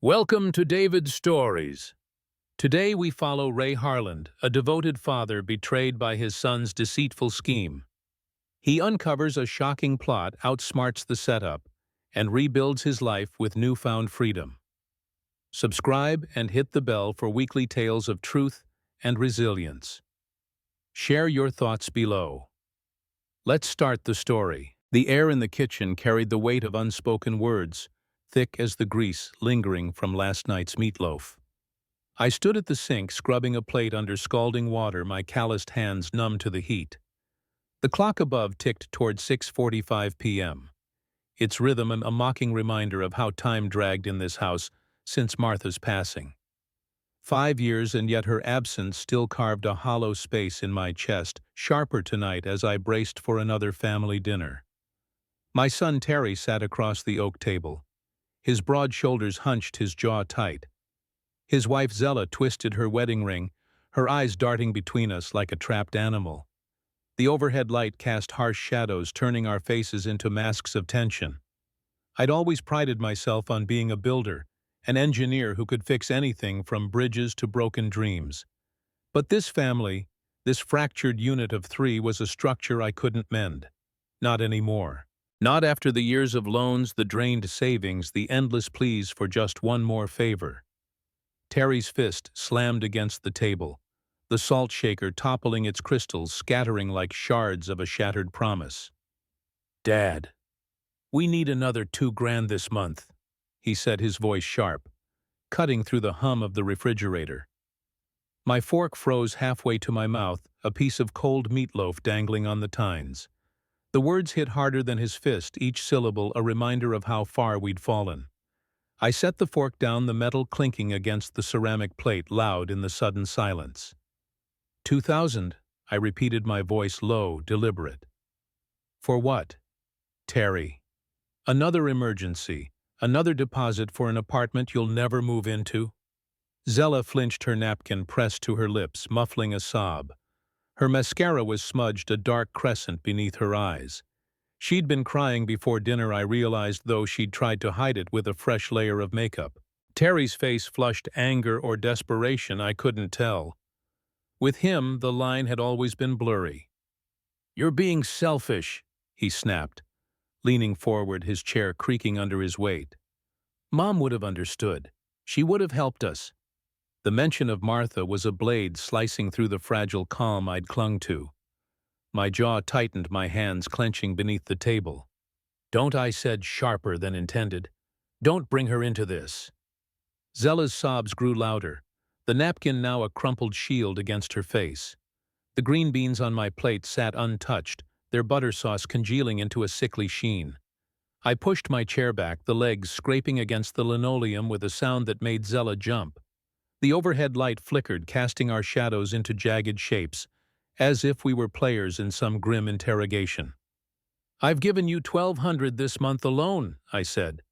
Welcome to David's Stories. Today we follow Ray Harland, a devoted father betrayed by his son's deceitful scheme. He uncovers a shocking plot, outsmarts the setup, and rebuilds his life with newfound freedom. Subscribe and hit the bell for weekly tales of truth and resilience. Share your thoughts below. Let's start the story. The air in the kitchen carried the weight of unspoken words, thick as the grease lingering from last night's meatloaf. I stood at the sink scrubbing a plate under scalding water, my calloused hands numb to the heat. The clock above ticked toward 6:45 p.m., its rhythm a mocking reminder of how time dragged in this house since Martha's passing. 5 years, and yet her absence still carved a hollow space in my chest, sharper tonight as I braced for another family dinner. My son Terry sat across the oak table. His broad shoulders hunched, his jaw tight. His wife Zella twisted her wedding ring, her eyes darting between us like a trapped animal. The overhead light cast harsh shadows, turning our faces into masks of tension. I'd always prided myself on being a builder, an engineer who could fix anything from bridges to broken dreams. But this family, this fractured unit of three, was a structure I couldn't mend. Not anymore. Not after the years of loans, the drained savings, the endless pleas for just one more favor. Terry's fist slammed against the table, the salt shaker toppling its crystals, scattering like shards of a shattered promise. "Dad, we need another $2,000 this month," he said, his voice sharp, cutting through the hum of the refrigerator. My fork froze halfway to my mouth, a piece of cold meatloaf dangling on the tines. The words hit harder than his fist, each syllable a reminder of how far we'd fallen. I set the fork down, the metal clinking against the ceramic plate, loud in the sudden silence. 2,000, I repeated, my voice low, deliberate. For what? Terry. Another emergency, another deposit for an apartment you'll never move into? Zella flinched, her napkin pressed to her lips, muffling a sob. Her mascara was smudged, a dark crescent beneath her eyes. She'd been crying before dinner, I realized, though she'd tried to hide it with a fresh layer of makeup. Terry's face flushed anger or desperation, I couldn't tell. With him, the line had always been blurry. "You're being selfish," he snapped, leaning forward, his chair creaking under his weight. "Mom would have understood. She would have helped us." The mention of Martha was a blade slicing through the fragile calm I'd clung to. My jaw tightened, my hands clenching beneath the table. "Don't," I said, sharper than intended. "Don't bring her into this." Zella's sobs grew louder, the napkin now a crumpled shield against her face. The green beans on my plate sat untouched, their butter sauce congealing into a sickly sheen. I pushed my chair back, the legs scraping against the linoleum with a sound that made Zella jump. The overhead light flickered, casting our shadows into jagged shapes, as if we were players in some grim interrogation. "I've given you $1,200 this month alone," I said.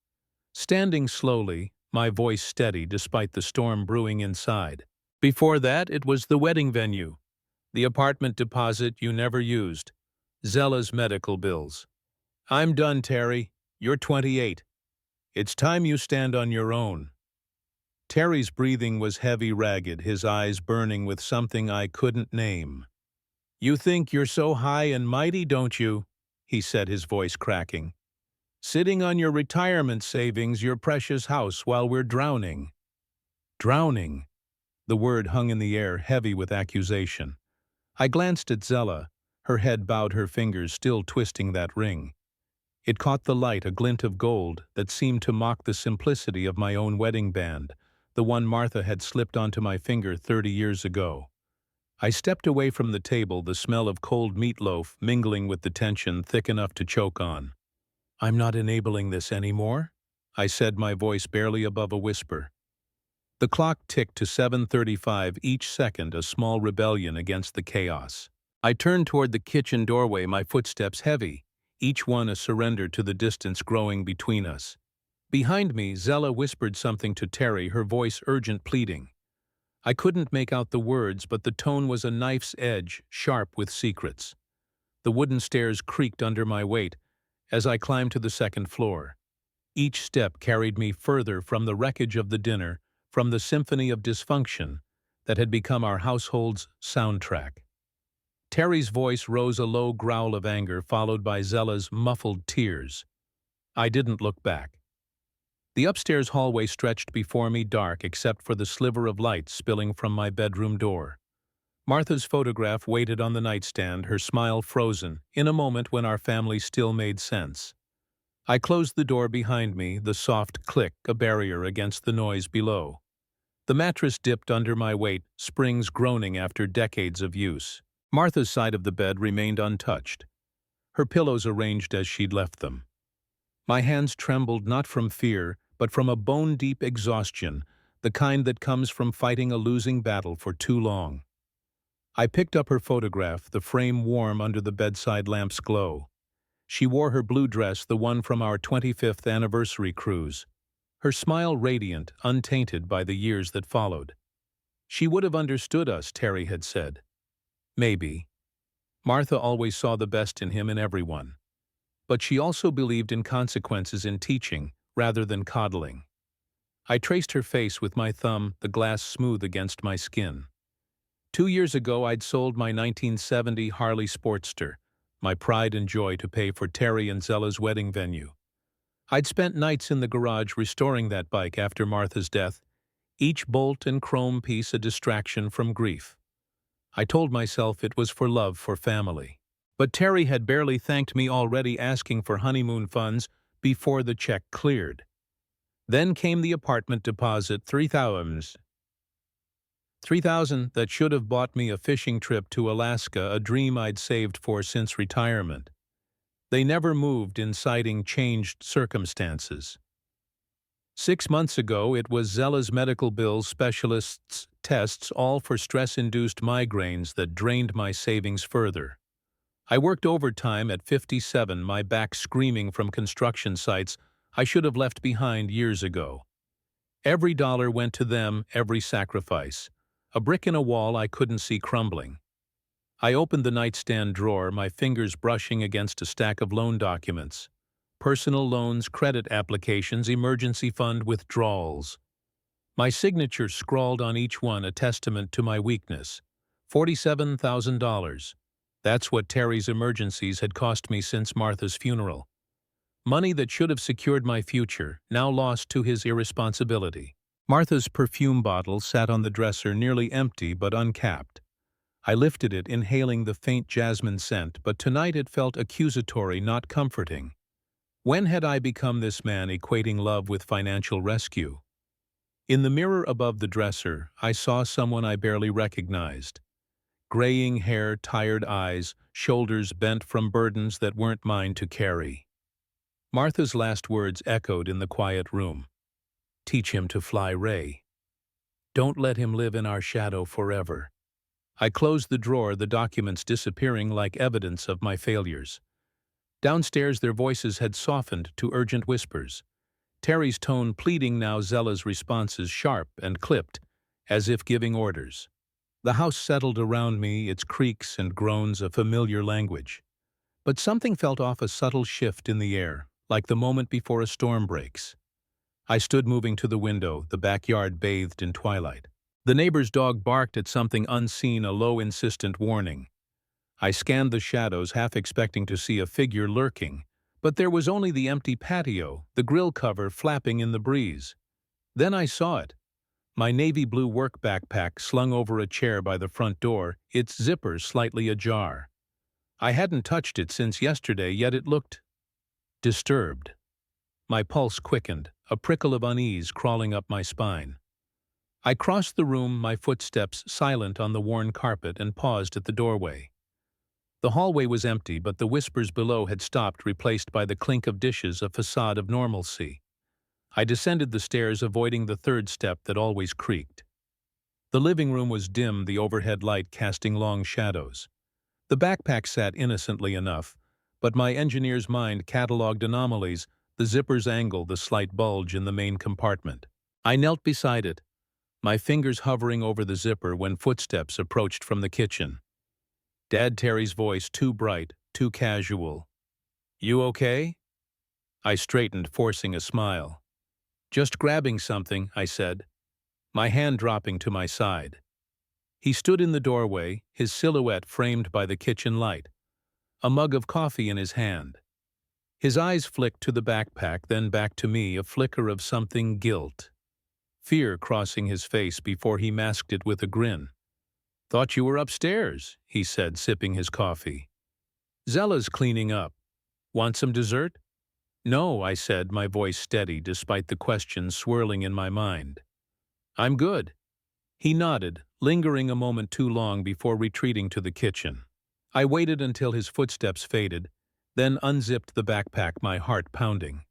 Standing slowly, my voice steady despite the storm brewing inside. "Before that, it was the wedding venue, the apartment deposit you never used, Zella's medical bills. I'm done, Terry. You're 28. It's time you stand on your own." Terry's breathing was heavy, ragged, his eyes burning with something I couldn't name. "You think you're so high and mighty, don't you?" he said, his voice cracking. "Sitting on your retirement savings, your precious house, while we're drowning." Drowning. The word hung in the air, heavy with accusation. I glanced at Zella, her head bowed, her fingers still twisting that ring. It caught the light, a glint of gold that seemed to mock the simplicity of my own wedding band, the one Martha had slipped onto my finger 30 years ago. I stepped away from the table, the smell of cold meatloaf mingling with the tension thick enough to choke on. "I'm not enabling this anymore," I said, my voice barely above a whisper. The clock ticked to 7:35, each second a small rebellion against the chaos. I turned toward the kitchen doorway, my footsteps heavy, each one a surrender to the distance growing between us. Behind me, Zella whispered something to Terry, her voice urgent, pleading. I couldn't make out the words, but the tone was a knife's edge, sharp with secrets. The wooden stairs creaked under my weight as I climbed to the second floor. Each step carried me further from the wreckage of the dinner, from the symphony of dysfunction that had become our household's soundtrack. Terry's voice rose a low growl of anger followed by Zella's muffled tears. I didn't look back. The upstairs hallway stretched before me dark except for the sliver of light spilling from my bedroom door. Martha's photograph waited on the nightstand, her smile frozen, in a moment when our family still made sense. I closed the door behind me, the soft click a barrier against the noise below. The mattress dipped under my weight, springs groaning after decades of use. Martha's side of the bed remained untouched, her pillows arranged as she'd left them. My hands trembled not from fear, but from a bone-deep exhaustion, the kind that comes from fighting a losing battle for too long. I picked up her photograph, the frame warm under the bedside lamp's glow. She wore her blue dress, the one from our 25th anniversary cruise. Her smile radiant, untainted by the years that followed. She would have understood us, Terry had said. Maybe. Martha always saw the best in him and everyone. But she also believed in consequences in teaching, rather than coddling. I traced her face with my thumb, the glass smooth against my skin. 2 years ago I'd sold my 1970 Harley Sportster, my pride and joy, to pay for Terry and Zella's wedding venue. I'd spent nights in the garage restoring that bike after Martha's death, each bolt and chrome piece a distraction from grief. I told myself it was for love, for family. But Terry had barely thanked me already asking for honeymoon funds before the check cleared. Then came the apartment deposit, $3,000 that should have bought me a fishing trip to Alaska, a dream I'd saved for since retirement. They never moved, inciting changed circumstances. 6 months ago, it was Zella's medical bills, specialists' tests, all for stress-induced migraines that drained my savings further. I worked overtime at 57, my back screaming from construction sites I should have left behind years ago. Every dollar went to them, every sacrifice. A brick in a wall I couldn't see crumbling. I opened the nightstand drawer, my fingers brushing against a stack of loan documents. Personal loans, credit applications, emergency fund withdrawals. My signature scrawled on each one, a testament to my weakness. $47,000. That's what Terry's emergencies had cost me since Martha's funeral. Money that should have secured my future, now lost to his irresponsibility. Martha's perfume bottle sat on the dresser, nearly empty but uncapped. I lifted it, inhaling the faint jasmine scent, but tonight it felt accusatory, not comforting. When had I become this man, equating love with financial rescue? In the mirror above the dresser, I saw someone I barely recognized. Graying hair, tired eyes, shoulders bent from burdens that weren't mine to carry. Martha's last words echoed in the quiet room. Teach him to fly, Ray. Don't let him live in our shadow forever. I closed the drawer, the documents disappearing like evidence of my failures. Downstairs their voices had softened to urgent whispers. Terry's tone pleading now, Zella's responses sharp and clipped, as if giving orders. The house settled around me, its creaks and groans a familiar language. But something felt off, a subtle shift in the air, like the moment before a storm breaks. I stood moving to the window, the backyard bathed in twilight. The neighbor's dog barked at something unseen, a low, insistent warning. I scanned the shadows, half expecting to see a figure lurking, but there was only the empty patio, the grill cover flapping in the breeze. Then I saw it. My navy blue work backpack slung over a chair by the front door, its zipper slightly ajar. I hadn't touched it since yesterday, yet it looked disturbed. My pulse quickened, a prickle of unease crawling up my spine. I crossed the room, my footsteps silent on the worn carpet, and paused at the doorway. The hallway was empty, but the whispers below had stopped, replaced by the clink of dishes, a facade of normalcy. I descended the stairs, avoiding the third step that always creaked. The living room was dim, the overhead light casting long shadows. The backpack sat innocently enough, but my engineer's mind catalogued anomalies, the zipper's angle, the slight bulge in the main compartment. I knelt beside it, my fingers hovering over the zipper, when footsteps approached from the kitchen. Dad Terry's voice, too bright, too casual. "You okay?" I straightened, forcing a smile. "Just grabbing something," I said, my hand dropping to my side. He stood in the doorway, his silhouette framed by the kitchen light, a mug of coffee in his hand. His eyes flicked to the backpack, then back to me, a flicker of something guilt. Fear crossing his face before he masked it with a grin. "Thought you were upstairs," he said, sipping his coffee. "Zella's cleaning up. Want some dessert?" "No," I said, my voice steady despite the questions swirling in my mind. "I'm good." He nodded, lingering a moment too long before retreating to the kitchen. I waited until his footsteps faded, then unzipped the backpack, my heart pounding.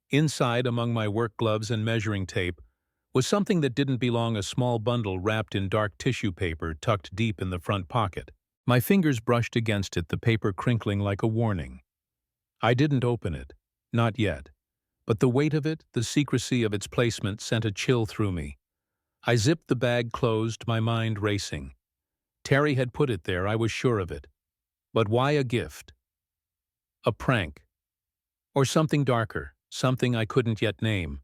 Inside, among my work gloves and measuring tape, was something that didn't belong, a small bundle wrapped in dark tissue paper tucked deep in the front pocket. My fingers brushed against it, the paper crinkling like a warning. I didn't open it. Not yet. But the weight of it, the secrecy of its placement, sent a chill through me. I zipped the bag closed, my mind racing. Terry had put it there, I was sure of it. But why a gift? A prank? Or something darker, something I couldn't yet name?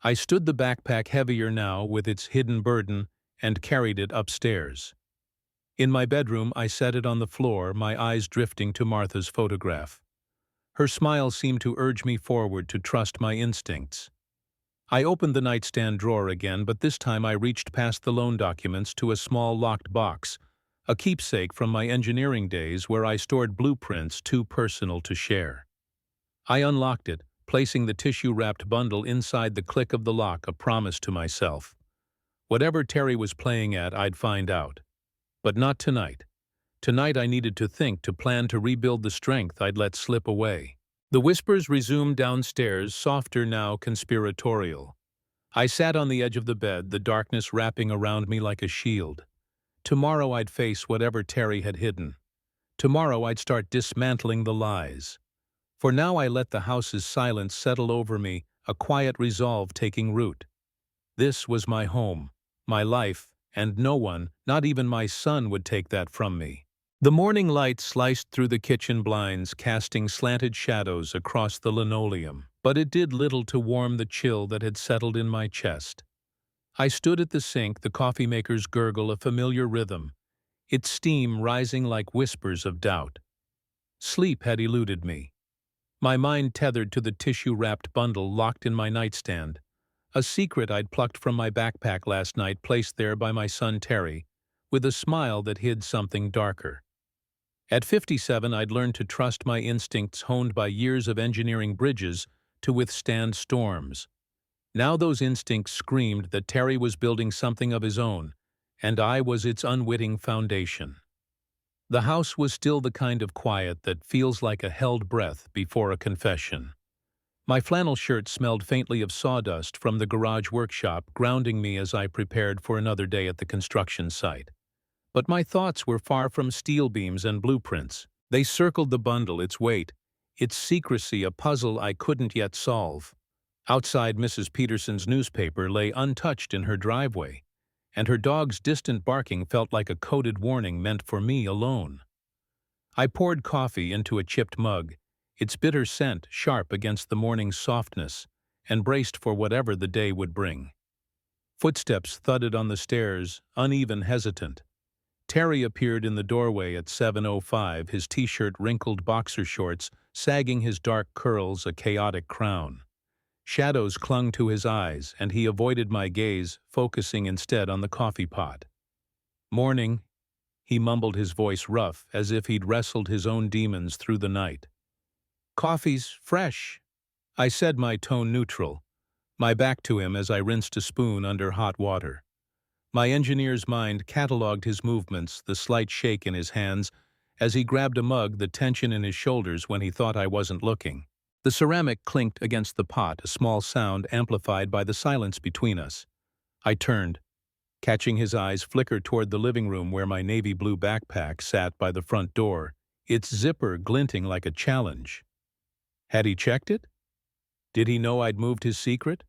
I stood the backpack heavier now with its hidden burden and carried it upstairs. In my bedroom, I set it on the floor, my eyes drifting to Martha's photograph. Her smile seemed to urge me forward, to trust my instincts. I opened the nightstand drawer again, but this time I reached past the loan documents to a small locked box, a keepsake from my engineering days where I stored blueprints too personal to share. I unlocked it, placing the tissue-wrapped bundle inside the click of the lock, a promise to myself. Whatever Terry was playing at, I'd find out. But not tonight. Tonight I needed to think, to plan, to rebuild the strength I'd let slip away. The whispers resumed downstairs, softer now, conspiratorial. I sat on the edge of the bed, the darkness wrapping around me like a shield. Tomorrow I'd face whatever Terry had hidden. Tomorrow I'd start dismantling the lies. For now I let the house's silence settle over me, a quiet resolve taking root. This was my home, my life, and no one, not even my son, would take that from me. The morning light sliced through the kitchen blinds, casting slanted shadows across the linoleum, but it did little to warm the chill that had settled in my chest. I stood at the sink, the coffee maker's gurgle a familiar rhythm, its steam rising like whispers of doubt. Sleep had eluded me. My mind tethered to the tissue-wrapped bundle locked in my nightstand, a secret I'd plucked from my backpack last night, placed there by my son Terry, with a smile that hid something darker. At 57, I'd learned to trust my instincts, honed by years of engineering bridges to withstand storms. Now those instincts screamed that Terry was building something of his own, and I was its unwitting foundation. The house was still the kind of quiet that feels like a held breath before a confession. My flannel shirt smelled faintly of sawdust from the garage workshop, grounding me as I prepared for another day at the construction site. But my thoughts were far from steel beams and blueprints. They circled the bundle, its weight, its secrecy, a puzzle I couldn't yet solve. Outside, Mrs. Peterson's newspaper lay untouched in her driveway, and her dog's distant barking felt like a coded warning meant for me alone. I poured coffee into a chipped mug, its bitter scent sharp against the morning's softness, and braced for whatever the day would bring. Footsteps thudded on the stairs, uneven, hesitant. Terry appeared in the doorway at 7:05, his t-shirt wrinkled, boxer shorts sagging, his dark curls a chaotic crown. Shadows clung to his eyes, and he avoided my gaze, focusing instead on the coffee pot. "Morning," he mumbled, his voice rough, as if he'd wrestled his own demons through the night. "Coffee's fresh," I said, my tone neutral, my back to him as I rinsed a spoon under hot water. My engineer's mind catalogued his movements, the slight shake in his hands as he grabbed a mug, the tension in his shoulders when he thought I wasn't looking. The ceramic clinked against the pot, a small sound amplified by the silence between us. I turned, catching his eyes flicker toward the living room where my navy blue backpack sat by the front door, its zipper glinting like a challenge. Had he checked it? Did he know I'd moved his secret?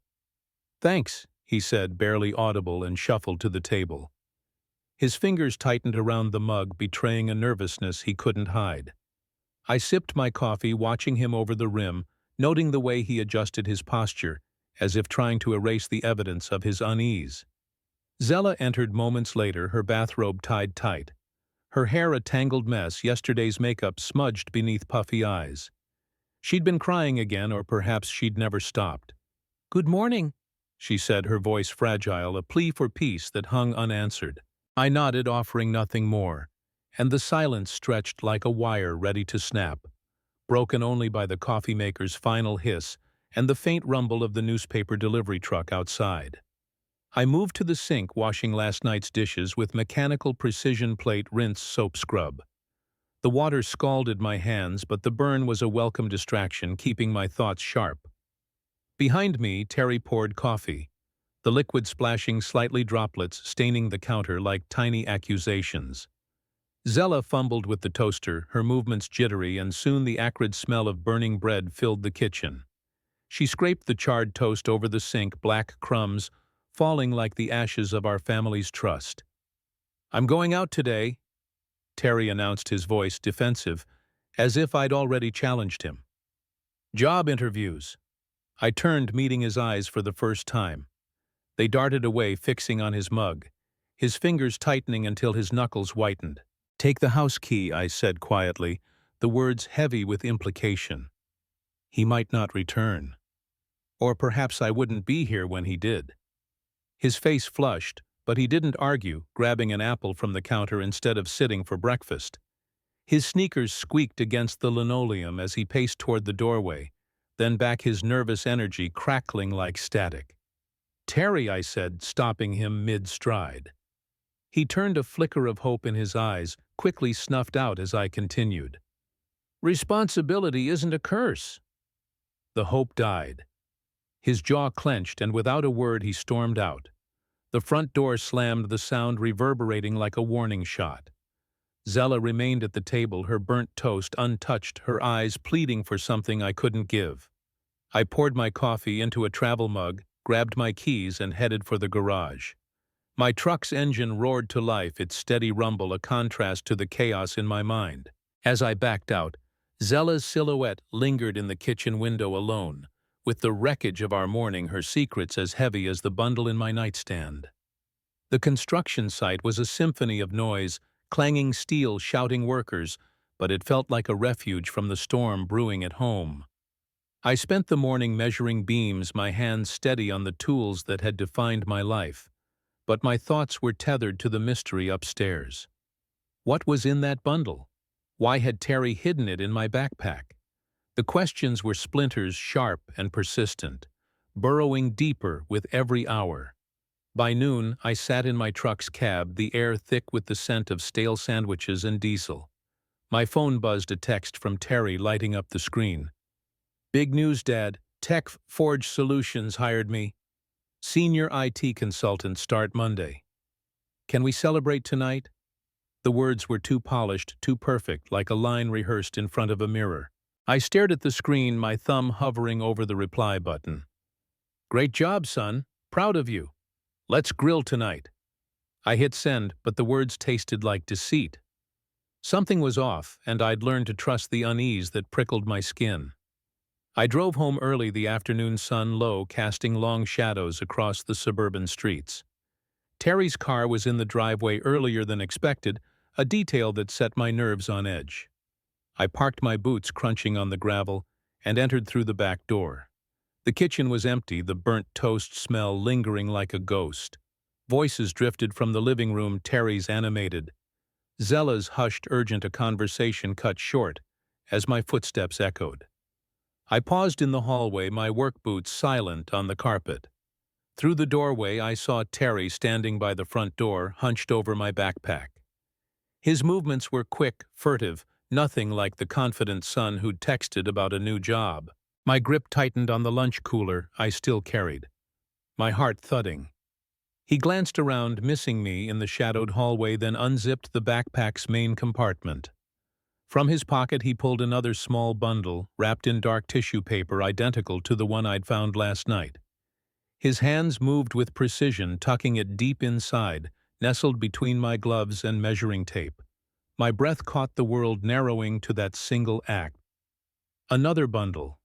"Thanks," he said, barely audible, and shuffled to the table. His fingers tightened around the mug, betraying a nervousness he couldn't hide. I sipped my coffee, watching him over the rim, noting the way he adjusted his posture, as if trying to erase the evidence of his unease. Zella entered moments later, her bathrobe tied tight. Her hair a tangled mess, yesterday's makeup smudged beneath puffy eyes. She'd been crying again, or perhaps she'd never stopped. "Good morning," she said, her voice fragile, a plea for peace that hung unanswered. I nodded, offering nothing more, and the silence stretched like a wire ready to snap, broken only by the coffee maker's final hiss and the faint rumble of the newspaper delivery truck outside. I moved to the sink, washing last night's dishes with mechanical precision plate rinse soap scrub. The water scalded my hands, but the burn was a welcome distraction, keeping my thoughts sharp. Behind me, Terry poured coffee, the liquid splashing slightly droplets, staining the counter like tiny accusations. Zella fumbled with the toaster, her movements jittery, and soon the acrid smell of burning bread filled the kitchen. She scraped the charred toast over the sink, black crumbs falling like the ashes of our family's trust. "I'm going out today," Terry announced, his voice defensive, as if I'd already challenged him. "Job interviews." I turned, meeting his eyes for the first time. They darted away, fixing on his mug, his fingers tightening until his knuckles whitened. "Take the house key," I said quietly, the words heavy with implication. He might not return. Or perhaps I wouldn't be here when he did. His face flushed, but he didn't argue, grabbing an apple from the counter instead of sitting for breakfast. His sneakers squeaked against the linoleum as he paced toward the doorway, then back, his nervous energy crackling like static. "Terry," I said, stopping him mid-stride. He turned, a flicker of hope in his eyes, quickly snuffed out as I continued. "Responsibility isn't a curse." The hope died. His jaw clenched, and without a word he stormed out. The front door slammed, the sound reverberating like a warning shot. Zella remained at the table, her burnt toast untouched, her eyes pleading for something I couldn't give. I poured my coffee into a travel mug, grabbed my keys, and headed for the garage. My truck's engine roared to life, its steady rumble a contrast to the chaos in my mind. As I backed out, Zella's silhouette lingered in the kitchen window alone, with the wreckage of our morning, her secrets as heavy as the bundle in my nightstand. The construction site was a symphony of noise, clanging steel, shouting workers, but it felt like a refuge from the storm brewing at home. I spent the morning measuring beams, my hands steady on the tools that had defined my life, but my thoughts were tethered to the mystery upstairs. What was in that bundle? Why had Terry hidden it in my backpack? The questions were splinters, sharp and persistent, burrowing deeper with every hour. By noon, I sat in my truck's cab, the air thick with the scent of stale sandwiches and diesel. My phone buzzed, a text from Terry lighting up the screen. "Big news, Dad. Tech Forge Solutions hired me. Senior IT consultant, start Monday. Can we celebrate tonight?" The words were too polished, too perfect, like a line rehearsed in front of a mirror. I stared at the screen, my thumb hovering over the reply button. "Great job, son. Proud of you. Let's grill tonight." I hit send, but the words tasted like deceit. Something was off, and I'd learned to trust the unease that prickled my skin. I drove home early, the afternoon sun low, casting long shadows across the suburban streets. Terry's car was in the driveway earlier than expected, a detail that set my nerves on edge. I parked, my boots crunching on the gravel, and entered through the back door. The kitchen was empty, the burnt toast smell lingering like a ghost. Voices drifted from the living room, Terry's animated. Zella's hushed, urgent, a conversation cut short as my footsteps echoed. I paused in the hallway, my work boots silent on the carpet. Through the doorway, I saw Terry standing by the front door, hunched over my backpack. His movements were quick, furtive, nothing like the confident son who'd texted about a new job. My grip tightened on the lunch cooler I still carried, my heart thudding. He glanced around, missing me in the shadowed hallway, then unzipped the backpack's main compartment. From his pocket he pulled another small bundle, wrapped in dark tissue paper identical to the one I'd found last night. His hands moved with precision, tucking it deep inside, nestled between my gloves and measuring tape. My breath caught, the world narrowing to that single act. Another bundle.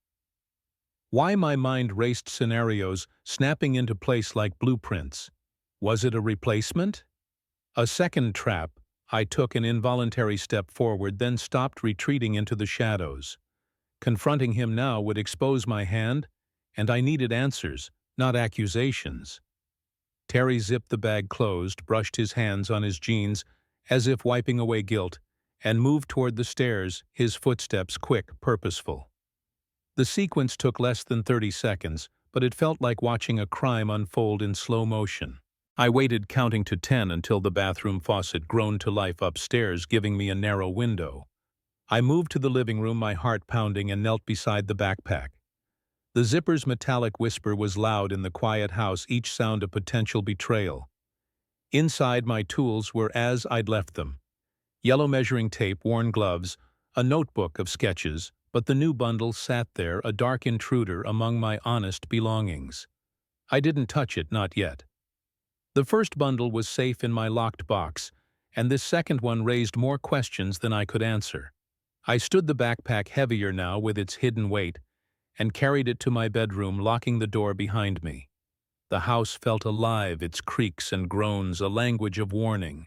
Why my mind raced scenarios, snapping into place like blueprints. Was it a replacement? A second trap. I took an involuntary step forward, then stopped, retreating into the shadows. Confronting him now would expose my hand, and I needed answers, not accusations. Terry zipped the bag closed, brushed his hands on his jeans, as if wiping away guilt, and moved toward the stairs, his footsteps quick, purposeful. The sequence took less than 30 seconds, but it felt like watching a crime unfold in slow motion. I waited, counting to 10, until the bathroom faucet groaned to life upstairs, giving me a narrow window. I moved to the living room, my heart pounding, and knelt beside the backpack. The zipper's metallic whisper was loud in the quiet house, each sound a potential betrayal. Inside, my tools were as I'd left them. Yellow measuring tape, worn gloves, a notebook of sketches, but the new bundle sat there, a dark intruder among my honest belongings. I didn't touch it, not yet. The first bundle was safe in my locked box, and this second one raised more questions than I could answer. I stood the backpack, heavier now with its hidden weight, and carried it to my bedroom, locking the door behind me. The house felt alive, its creaks and groans a language of warning.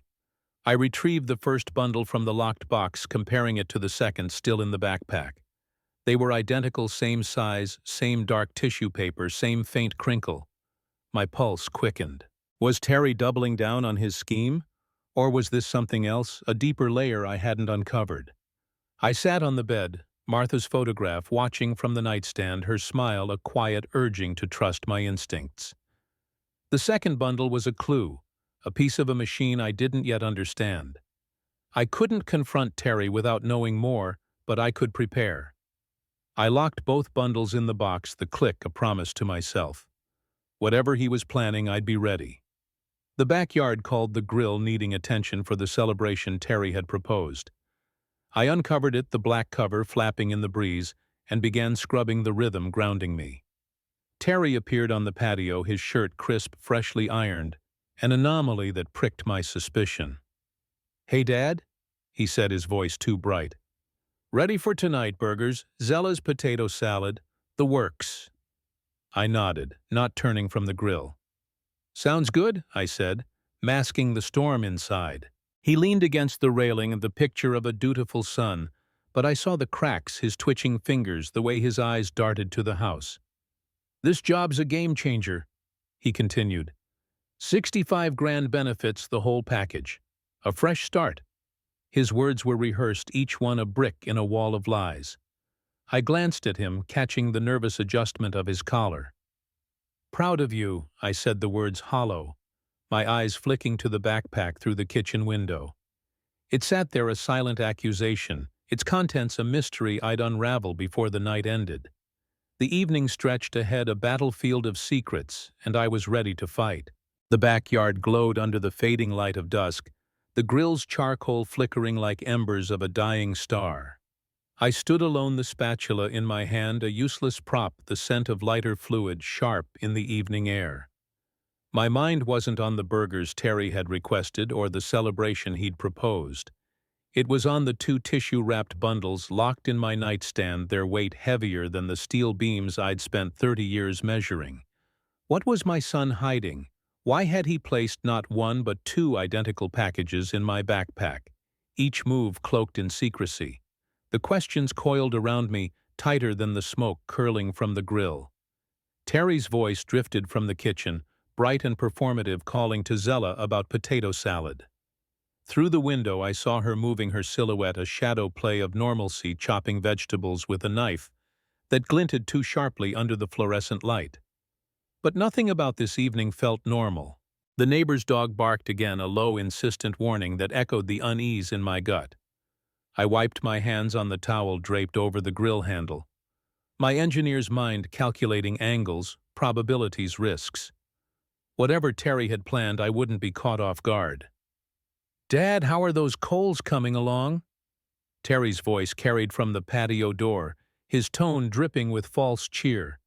I retrieved the first bundle from the locked box, comparing it to the second, still in the backpack. They were identical, same size, same dark tissue paper, same faint crinkle. My pulse quickened. Was Terry doubling down on his scheme? Or was this something else, a deeper layer I hadn't uncovered? I sat on the bed, Martha's photograph watching from the nightstand, her smile a quiet urging to trust my instincts. The second bundle was a clue, a piece of a machine I didn't yet understand. I couldn't confront Terry without knowing more, but I could prepare. I locked both bundles in the box, the click a promise to myself. Whatever he was planning, I'd be ready. The backyard called, the grill needing attention for the celebration Terry had proposed. I uncovered it, the black cover flapping in the breeze, and began scrubbing the rhythm, grounding me. Terry appeared on the patio, his shirt crisp, freshly ironed, an anomaly that pricked my suspicion. "Hey, Dad?" he said, his voice too bright. "Ready for tonight, burgers, Zella's potato salad, the works." I nodded, not turning from the grill. "Sounds good," I said, masking the storm inside. He leaned against the railing, the picture of a dutiful son, but I saw the cracks, his twitching fingers, the way his eyes darted to the house. "This job's a game changer," he continued. 65 grand benefits, the whole package. A fresh start." His words were rehearsed, each one a brick in a wall of lies. I glanced at him, catching the nervous adjustment of his collar. "Proud of you," I said, the words hollow, my eyes flicking to the backpack through the kitchen window. It sat there, a silent accusation, its contents a mystery I'd unravel before the night ended. The evening stretched ahead, a battlefield of secrets, and I was ready to fight. The backyard glowed under the fading light of dusk, the grill's charcoal flickering like embers of a dying star. I stood alone, the spatula in my hand, a useless prop, the scent of lighter fluid sharp in the evening air. My mind wasn't on the burgers Terry had requested or the celebration he'd proposed. It was on the 2 tissue-wrapped bundles locked in my nightstand, their weight heavier than the steel beams I'd spent 30 years measuring. What was my son hiding? Why had he placed not 1 but 2 identical packages in my backpack, each move cloaked in secrecy? The questions coiled around me, tighter than the smoke curling from the grill. Terry's voice drifted from the kitchen, bright and performative, calling to Zella about potato salad. Through the window I saw her moving, her silhouette a shadow play of normalcy, chopping vegetables with a knife that glinted too sharply under the fluorescent light. But nothing about this evening felt normal. The neighbor's dog barked again, a low, insistent warning that echoed the unease in my gut. I wiped my hands on the towel draped over the grill handle, my engineer's mind calculating angles, probabilities, risks. Whatever Terry had planned, I wouldn't be caught off guard. "Dad, how are those coals coming along?" Terry's voice carried from the patio door, his tone dripping with false cheer.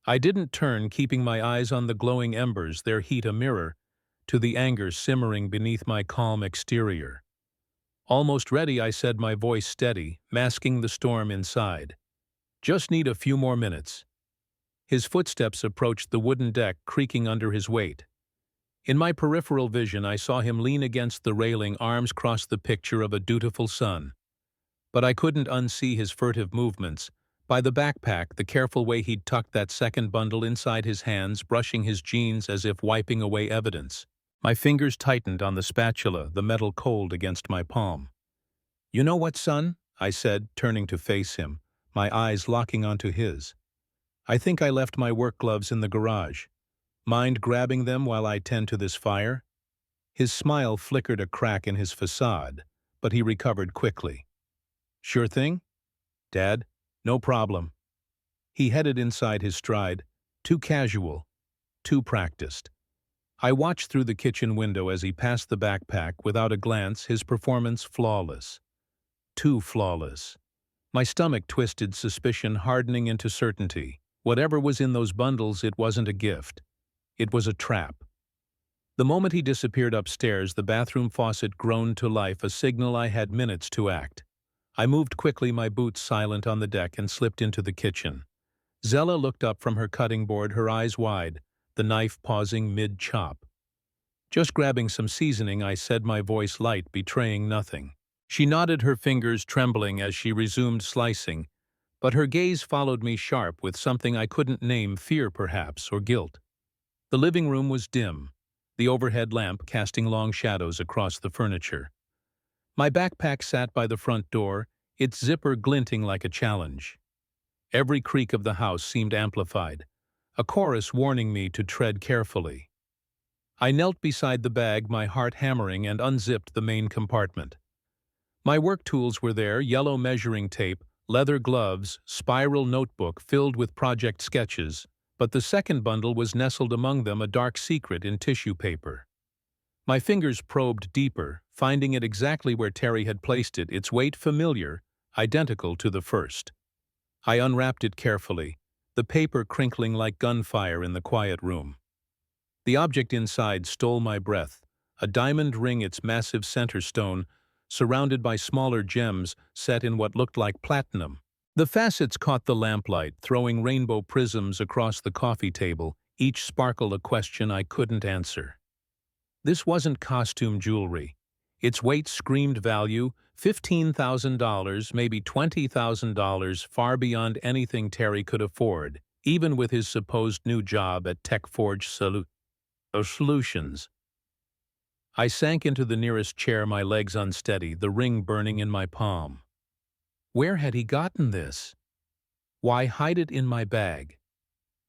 I didn't turn, keeping my eyes on the glowing embers, their heat a mirror to the anger simmering beneath my calm exterior. "Almost ready," I said, my voice steady, masking the storm inside. "Just need a few more minutes." His footsteps approached the wooden deck, creaking under his weight. In my peripheral vision, I saw him lean against the railing, arms crossed, the picture of a dutiful son. But I couldn't unsee his furtive movements. By the backpack, the careful way he'd tucked that second bundle inside his hands, brushing his jeans as if wiping away evidence. My fingers tightened on the spatula, the metal cold against my palm. "You know what, son?" I said, turning to face him, my eyes locking onto his. "I think I left my work gloves in the garage. Mind grabbing them while I tend to this fire?" His smile flickered a crack in his facade, but he recovered quickly. "Sure thing, Dad. No problem." He headed inside his stride, too casual, too practiced. I watched through the kitchen window as he passed the backpack without a glance, his performance flawless. Too flawless. My stomach twisted, suspicion hardening into certainty. Whatever was in those bundles, it wasn't a gift. It was a trap. The moment he disappeared upstairs, the bathroom faucet groaned to life, a signal I had minutes to act. I moved quickly, my boots silent on the deck, and slipped into the kitchen. Zella looked up from her cutting board, her eyes wide, the knife pausing mid-chop. "Just grabbing some seasoning," I said, my voice light, betraying nothing. She nodded, her fingers trembling as she resumed slicing, but her gaze followed me sharp with something I couldn't name, fear perhaps, or guilt. The living room was dim, the overhead lamp casting long shadows across the furniture. My backpack sat by the front door, its zipper glinting like a challenge. Every creak of the house seemed amplified, a chorus warning me to tread carefully. I knelt beside the bag, my heart hammering, and unzipped the main compartment. My work tools were there, yellow measuring tape, leather gloves, spiral notebook filled with project sketches, but the second bundle was nestled among them, a dark secret in tissue paper. My fingers probed deeper, finding it exactly where Terry had placed it, its weight familiar, identical to the first. I unwrapped it carefully, the paper crinkling like gunfire in the quiet room. The object inside stole my breath, a diamond ring, its massive center stone, surrounded by smaller gems set in what looked like platinum. The facets caught the lamplight, throwing rainbow prisms across the coffee table, each sparkle a question I couldn't answer. This wasn't costume jewelry. Its weight screamed value, $15,000, maybe $20,000, far beyond anything Terry could afford, even with his supposed new job at TechForge Solutions. I sank into the nearest chair, my legs unsteady, the ring burning in my palm. Where had he gotten this? Why hide it in my bag?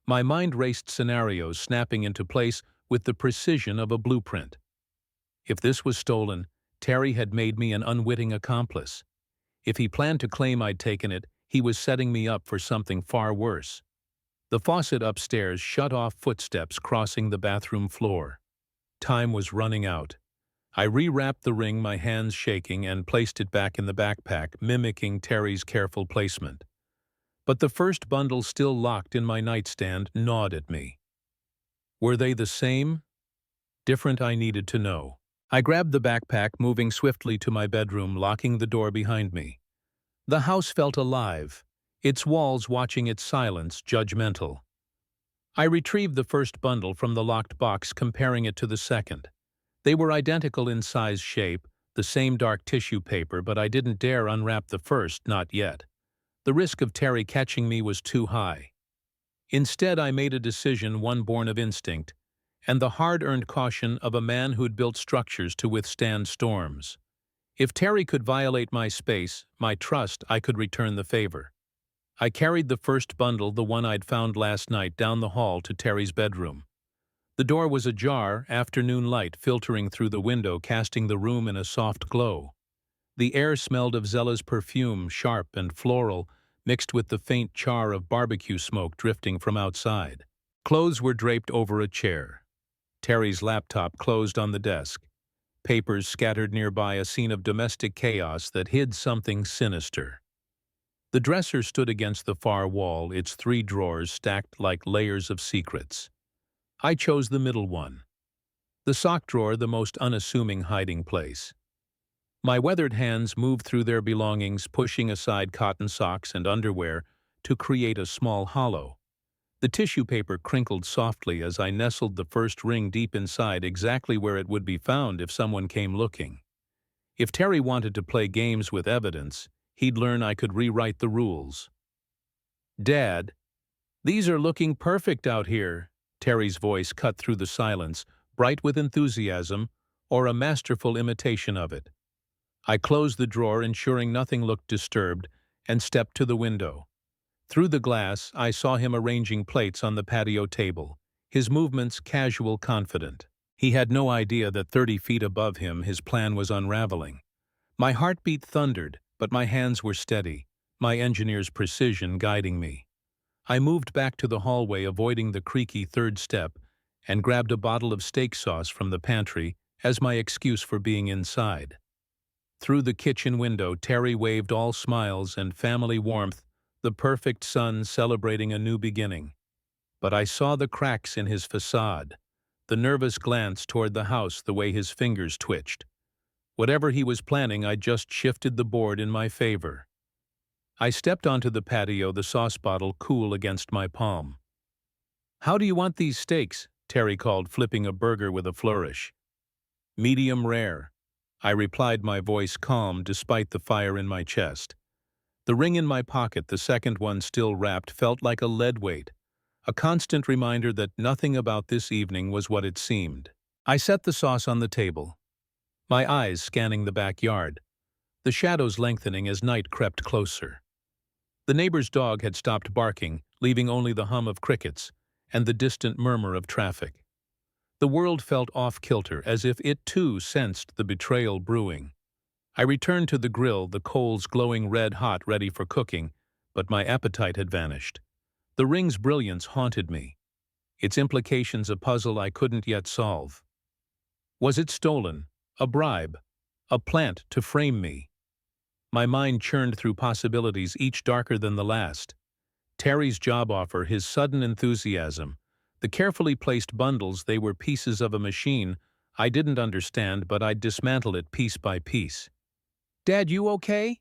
My mind raced scenarios, snapping into place with the precision of a blueprint. If this was stolen, Terry had made me an unwitting accomplice. If he planned to claim I'd taken it, he was setting me up for something far worse. The faucet upstairs shut off footsteps crossing the bathroom floor. Time was running out. I rewrapped the ring, my hands shaking, and placed it back in the backpack, mimicking Terry's careful placement. But the first bundle, still locked in my nightstand, gnawed at me. Were they the same? Different? I needed to know. I grabbed the backpack, moving swiftly to my bedroom, locking the door behind me. The house felt alive, its walls watching its silence, judgmental. I retrieved the first bundle from the locked box, comparing it to the second. They were identical in size, shape, the same dark tissue paper, but I didn't dare unwrap the first, not yet. The risk of Terry catching me was too high. Instead, I made a decision, one born of instinct, and the hard-earned caution of a man who'd built structures to withstand storms. If Terry could violate my space, my trust, I could return the favor. I carried the first bundle, the one I'd found last night, down the hall to Terry's bedroom. The door was ajar, afternoon light filtering through the window, casting the room in a soft glow. The air smelled of Zella's perfume, sharp and floral, mixed with the faint char of barbecue smoke drifting from outside. Clothes were draped over a chair. Terry's laptop closed on the desk. Papers scattered nearby, a scene of domestic chaos that hid something sinister. The dresser stood against the far wall, its 3 drawers stacked like layers of secrets. I chose the middle one. The sock drawer, the most unassuming hiding place. My weathered hands moved through their belongings, pushing aside cotton socks and underwear to create a small hollow. The tissue paper crinkled softly as I nestled the first ring deep inside, exactly where it would be found if someone came looking. If Terry wanted to play games with evidence, he'd learn I could rewrite the rules. "Dad, these are looking perfect out here." Terry's voice cut through the silence, bright with enthusiasm, or a masterful imitation of it. I closed the drawer, ensuring nothing looked disturbed, and stepped to the window. Through the glass, I saw him arranging plates on the patio table, his movements casual, confident. He had no idea that 30 feet above him his plan was unraveling. My heartbeat thundered, but my hands were steady, my engineer's precision guiding me. I moved back to the hallway, avoiding the creaky third step, and grabbed a bottle of steak sauce from the pantry as my excuse for being inside. Through the kitchen window, Terry waved, all smiles and family warmth, the perfect son celebrating a new beginning. But I saw the cracks in his facade, the nervous glance toward the house, the way his fingers twitched. Whatever he was planning, I just shifted the board in my favor. I stepped onto the patio, the sauce bottle cool against my palm. "How do you want these steaks?" Terry called, flipping a burger with a flourish. "Medium rare," I replied, my voice calm despite the fire in my chest. The ring in my pocket, the second one still wrapped, felt like a lead weight, a constant reminder that nothing about this evening was what it seemed. I set the sauce on the table, my eyes scanning the backyard, the shadows lengthening as night crept closer. The neighbor's dog had stopped barking, leaving only the hum of crickets and the distant murmur of traffic. The world felt off-kilter, as if it too sensed the betrayal brewing. I returned to the grill, the coals glowing red-hot, ready for cooking, but my appetite had vanished. The ring's brilliance haunted me, its implications a puzzle I couldn't yet solve. Was it stolen? A bribe? A plant to frame me? My mind churned through possibilities, each darker than the last. Terry's job offer, his sudden enthusiasm, the carefully placed bundles, they were pieces of a machine I didn't understand, but I'd dismantle it piece by piece. "Dad, you okay?"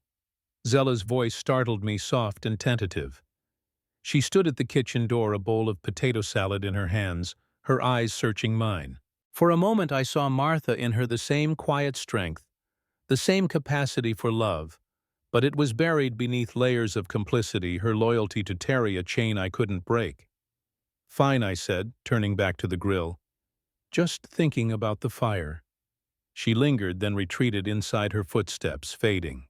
Zella's voice startled me, soft and tentative. She stood at the kitchen door, a bowl of potato salad in her hands, her eyes searching mine. For a moment I saw Martha in her, the same quiet strength, the same capacity for love, but it was buried beneath layers of complicity, her loyalty to Terry a chain I couldn't break. "Fine," I said, turning back to the grill. "Just thinking about the fire." She lingered, then retreated inside, her footsteps fading.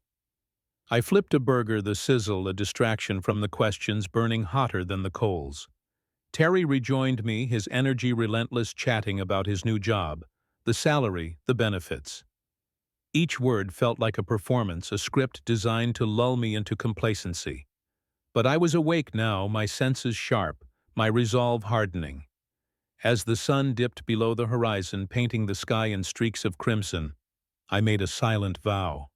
I flipped a burger, the sizzle a distraction from the questions burning hotter than the coals. Terry rejoined me, his energy relentless, chatting about his new job, the salary, the benefits. Each word felt like a performance, a script designed to lull me into complacency. But I was awake now, my senses sharp, my resolve hardening. As the sun dipped below the horizon, painting the sky in streaks of crimson, I made a silent vow.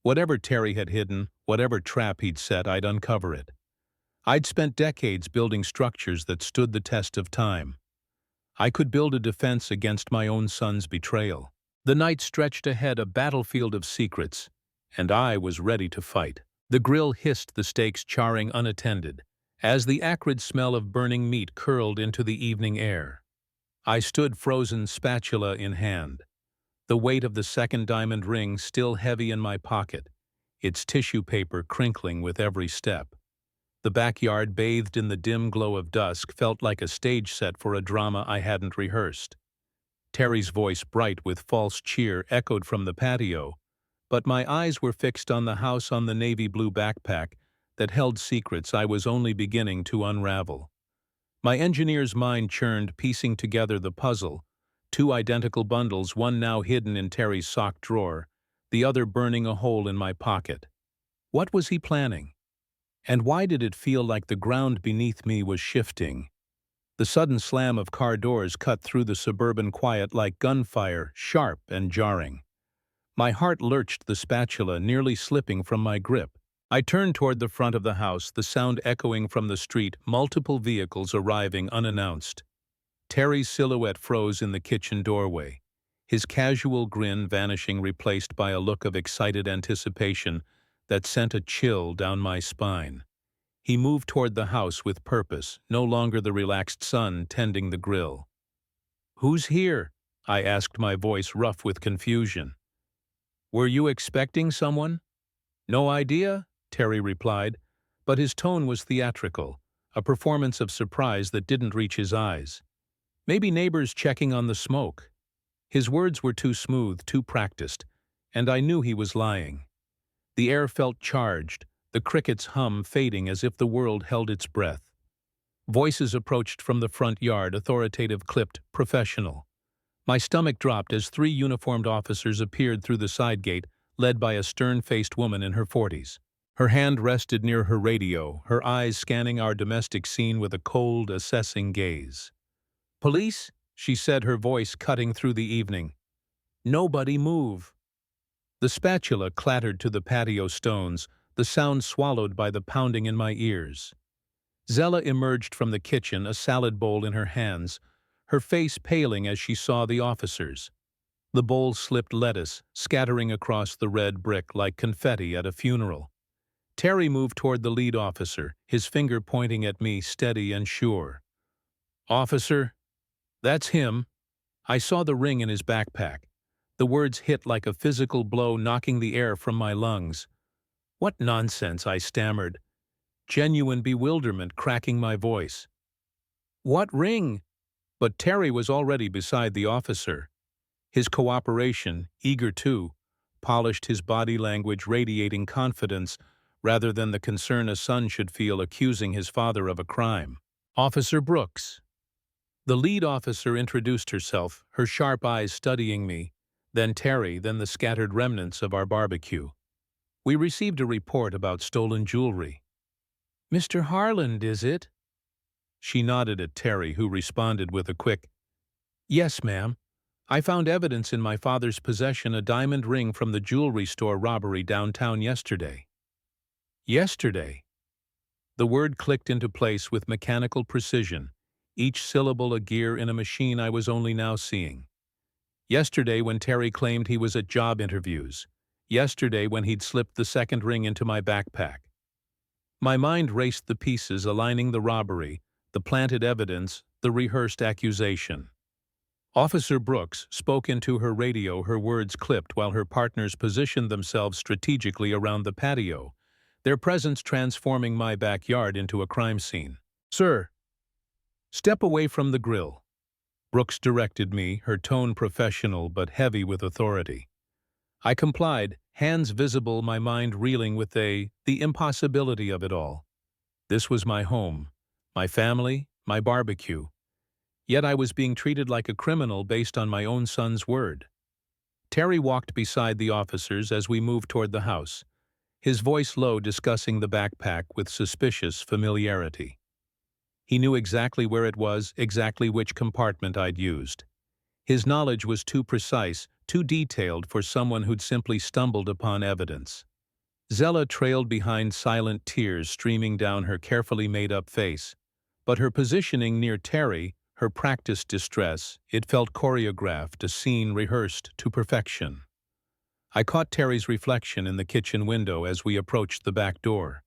Whatever Terry had hidden, whatever trap he'd set, I'd uncover it. I'd spent decades building structures that stood the test of time. I could build a defense against my own son's betrayal. The night stretched ahead, a battlefield of secrets, and I was ready to fight. The grill hissed, the steaks charring unattended, as the acrid smell of burning meat curled into the evening air. I stood frozen, spatula in hand, the weight of the second diamond ring still heavy in my pocket, its tissue paper crinkling with every step. The backyard, bathed in the dim glow of dusk, felt like a stage set for a drama I hadn't rehearsed. Terry's voice, bright with false cheer, echoed from the patio, but my eyes were fixed on the house, on the navy blue backpack that held secrets I was only beginning to unravel. My engineer's mind churned, piecing together the puzzle, two identical bundles, one now hidden in Terry's sock drawer, the other burning a hole in my pocket. What was he planning? And why did it feel like the ground beneath me was shifting? The sudden slam of car doors cut through the suburban quiet like gunfire, sharp and jarring. My heart lurched, the spatula nearly slipping from my grip. I turned toward the front of the house, the sound echoing from the street, multiple vehicles arriving unannounced. Terry's silhouette froze in the kitchen doorway, his casual grin vanishing, replaced by a look of excited anticipation that sent a chill down my spine. He moved toward the house with purpose, no longer the relaxed son tending the grill. "Who's here?" I asked, my voice rough with confusion. "Were you expecting someone?" "No idea," Terry replied, but his tone was theatrical, a performance of surprise that didn't reach his eyes. "Maybe neighbors checking on the smoke." His words were too smooth, too practiced, and I knew he was lying. The air felt charged, the crickets' hum fading as if the world held its breath. Voices approached from the front yard, authoritative, clipped, professional. My stomach dropped as 3 uniformed officers appeared through the side gate, led by a stern-faced woman in her 40s. Her hand rested near her radio, her eyes scanning our domestic scene with a cold, assessing gaze. "Police?" she said, her voice cutting through the evening. "Nobody move." The spatula clattered to the patio stones, the sound swallowed by the pounding in my ears. Zella emerged from the kitchen, a salad bowl in her hands, her face paling as she saw the officers. The bowl slipped lettuce, scattering across the red brick like confetti at a funeral. Terry moved toward the lead officer, his finger pointing at me, steady and sure. "Officer, that's him." I saw the ring in his backpack. The words hit like a physical blow, knocking the air from my lungs. "What nonsense," I stammered, genuine bewilderment cracking my voice. "What ring?" But Terry was already beside the officer. His cooperation, eager too, polished his body language radiating confidence rather than the concern a son should feel accusing his father of a crime. "Officer Brooks." The lead officer introduced herself, her sharp eyes studying me, then Terry, then the scattered remnants of our barbecue. "We received a report about stolen jewelry." "Mr. Harland, is it?" She nodded at Terry, who responded with a quick, "Yes, ma'am. I found evidence in my father's possession, a diamond ring from the jewelry store robbery downtown yesterday." "Yesterday?" The word clicked into place with mechanical precision, each syllable a gear in a machine I was only now seeing. Yesterday, when Terry claimed he was at job interviews. Yesterday, when he'd slipped the second ring into my backpack. My mind raced the pieces, aligning the robbery, the planted evidence, the rehearsed accusation. Officer Brooks spoke into her radio, her words clipped while her partners positioned themselves strategically around the patio, their presence transforming my backyard into a crime scene. "Sir, step away from the grill," Brooks directed me, her tone professional but heavy with authority. I complied, hands visible, my mind reeling with the impossibility of it all. This was my home, my family, my barbecue. Yet I was being treated like a criminal based on my own son's word. Terry walked beside the officers as we moved toward the house, his voice low, discussing the backpack with suspicious familiarity. He knew exactly where it was, exactly which compartment I'd used. His knowledge was too precise, too detailed for someone who'd simply stumbled upon evidence. Zella trailed behind, silent tears streaming down her carefully made-up face. But her positioning near Terry, her practiced distress, it felt choreographed, a scene rehearsed to perfection. I caught Terry's reflection in the kitchen window as we approached the back door.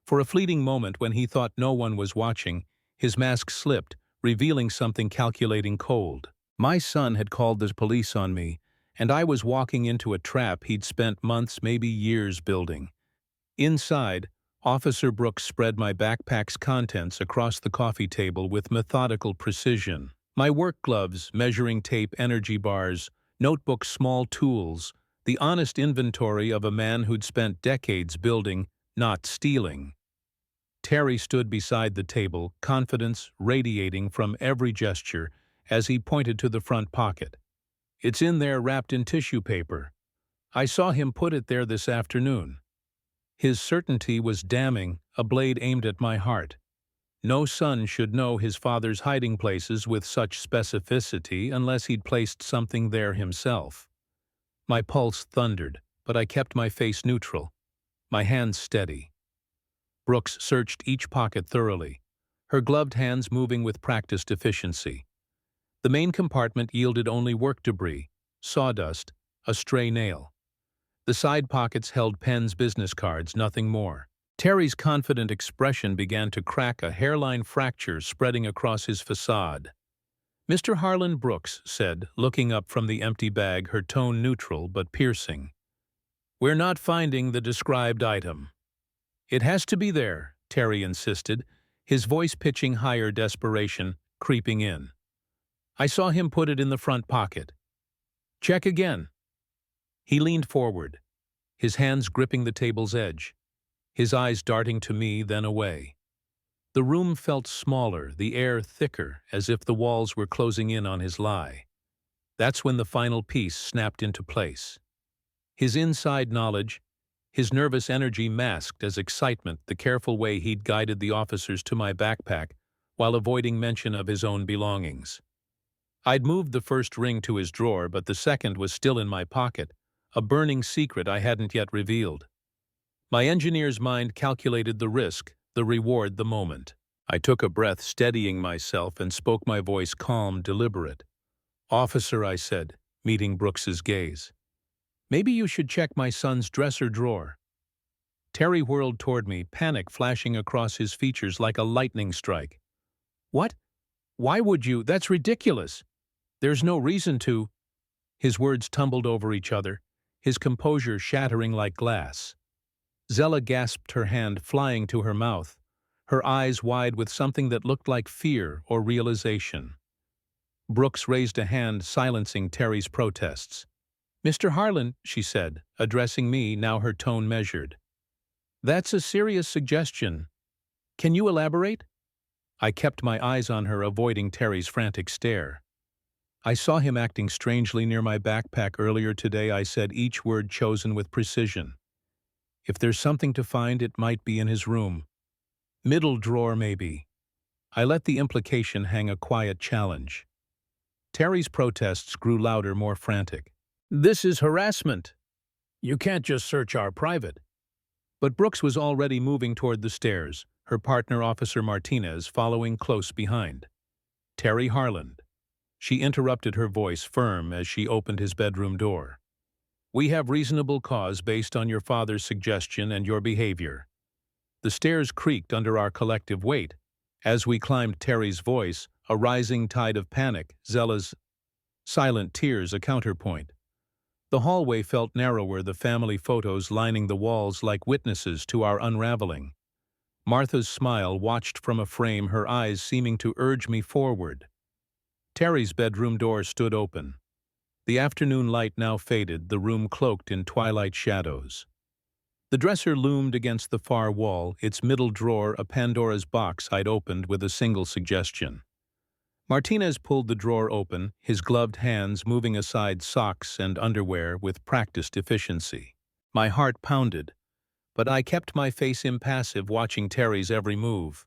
For a fleeting moment, when he thought no one was watching, his mask slipped, revealing something calculating, cold. My son had called the police on me, and I was walking into a trap he'd spent months, maybe years, building. Inside, Officer Brooks spread my backpack's contents across the coffee table with methodical precision. My work gloves, measuring tape, energy bars, notebooks, small tools, the honest inventory of a man who'd spent decades building, not stealing. Terry stood beside the table, confidence radiating from every gesture as he pointed to the front pocket. "It's in there, wrapped in tissue paper. I saw him put it there this afternoon." His certainty was damning, a blade aimed at my heart. No son should know his father's hiding places with such specificity unless he'd placed something there himself. My pulse thundered, but I kept my face neutral, my hands steady. Brooks searched each pocket thoroughly, her gloved hands moving with practiced efficiency. The main compartment yielded only work debris, sawdust, a stray nail. The side pockets held pens, business cards, nothing more. Terry's confident expression began to crack, a hairline fracture spreading across his facade. "Mr. Harlan," Brooks said, looking up from the empty bag, her tone neutral but piercing. "We're not finding the described item." "It has to be there," Terry insisted, his voice pitching higher, desperation creeping in. "I saw him put it in the front pocket." "Check again." He leaned forward, his hands gripping the table's edge, his eyes darting to me, then away. The room felt smaller, the air thicker, as if the walls were closing in on his lie. That's when the final piece snapped into place. His inside knowledge, his nervous energy masked as excitement, the careful way he'd guided the officers to my backpack while avoiding mention of his own belongings. I'd moved the first ring to his drawer, but the second was still in my pocket, a burning secret I hadn't yet revealed. My engineer's mind calculated the risk, the reward, the moment. I took a breath, steadying myself, and spoke, my voice calm, deliberate. "Officer," I said, meeting Brooks's gaze, "maybe you should check my son's dresser drawer." Terry whirled toward me, panic flashing across his features like a lightning strike. "What? Why would you? That's ridiculous. There's no reason to." His words tumbled over each other, his composure shattering like glass. Zella gasped, her hand flying to her mouth, her eyes wide with something that looked like fear or realization. Brooks raised a hand, silencing Terry's protests. "Mr. Harlan," she said, addressing me, now her tone measured. "That's a serious suggestion. Can you elaborate?" I kept my eyes on her, avoiding Terry's frantic stare. "I saw him acting strangely near my backpack earlier today," I said, each word chosen with precision. "If there's something to find, it might be in his room. Middle drawer, maybe." I let the implication hang, a quiet challenge. Terry's protests grew louder, more frantic. "This is harassment. You can't just search our private." But Brooks was already moving toward the stairs, her partner, Officer Martinez, following close behind. "Terry Harlan." She interrupted, her voice firm as she opened his bedroom door. "We have reasonable cause based on your father's suggestion and your behavior." The stairs creaked under our collective weight. As we climbed, Terry's voice, a rising tide of panic, Zella's silent tears a counterpoint. The hallway felt narrower, the family photos lining the walls like witnesses to our unraveling. Martha's smile watched from a frame, her eyes seeming to urge me forward. Terry's bedroom door stood open. The afternoon light now faded, the room cloaked in twilight shadows. The dresser loomed against the far wall, its middle drawer a Pandora's box I'd opened with a single suggestion. Martinez pulled the drawer open, his gloved hands moving aside socks and underwear with practiced efficiency. My heart pounded, but I kept my face impassive, watching Terry's every move.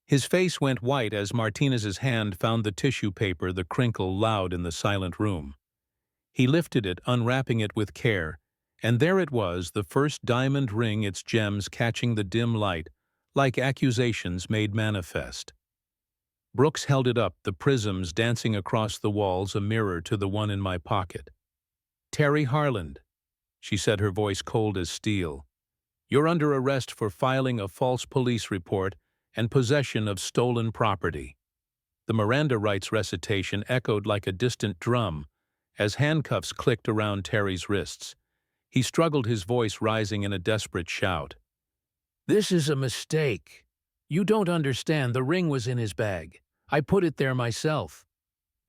His face went white as Martinez's hand found the tissue paper, the crinkle loud in the silent room. He lifted it, unwrapping it with care, and there it was, the first diamond ring, its gems catching the dim light, like accusations made manifest. Brooks held it up, the prisms dancing across the walls, a mirror to the one in my pocket. "Terry Harlan," she said, her voice cold as steel. "You're under arrest for filing a false police report and possession of stolen property." The Miranda rights recitation echoed like a distant drum as handcuffs clicked around Terry's wrists. He struggled, his voice rising in a desperate shout. "This is a mistake. You don't understand. The ring was in his bag. I put it there myself."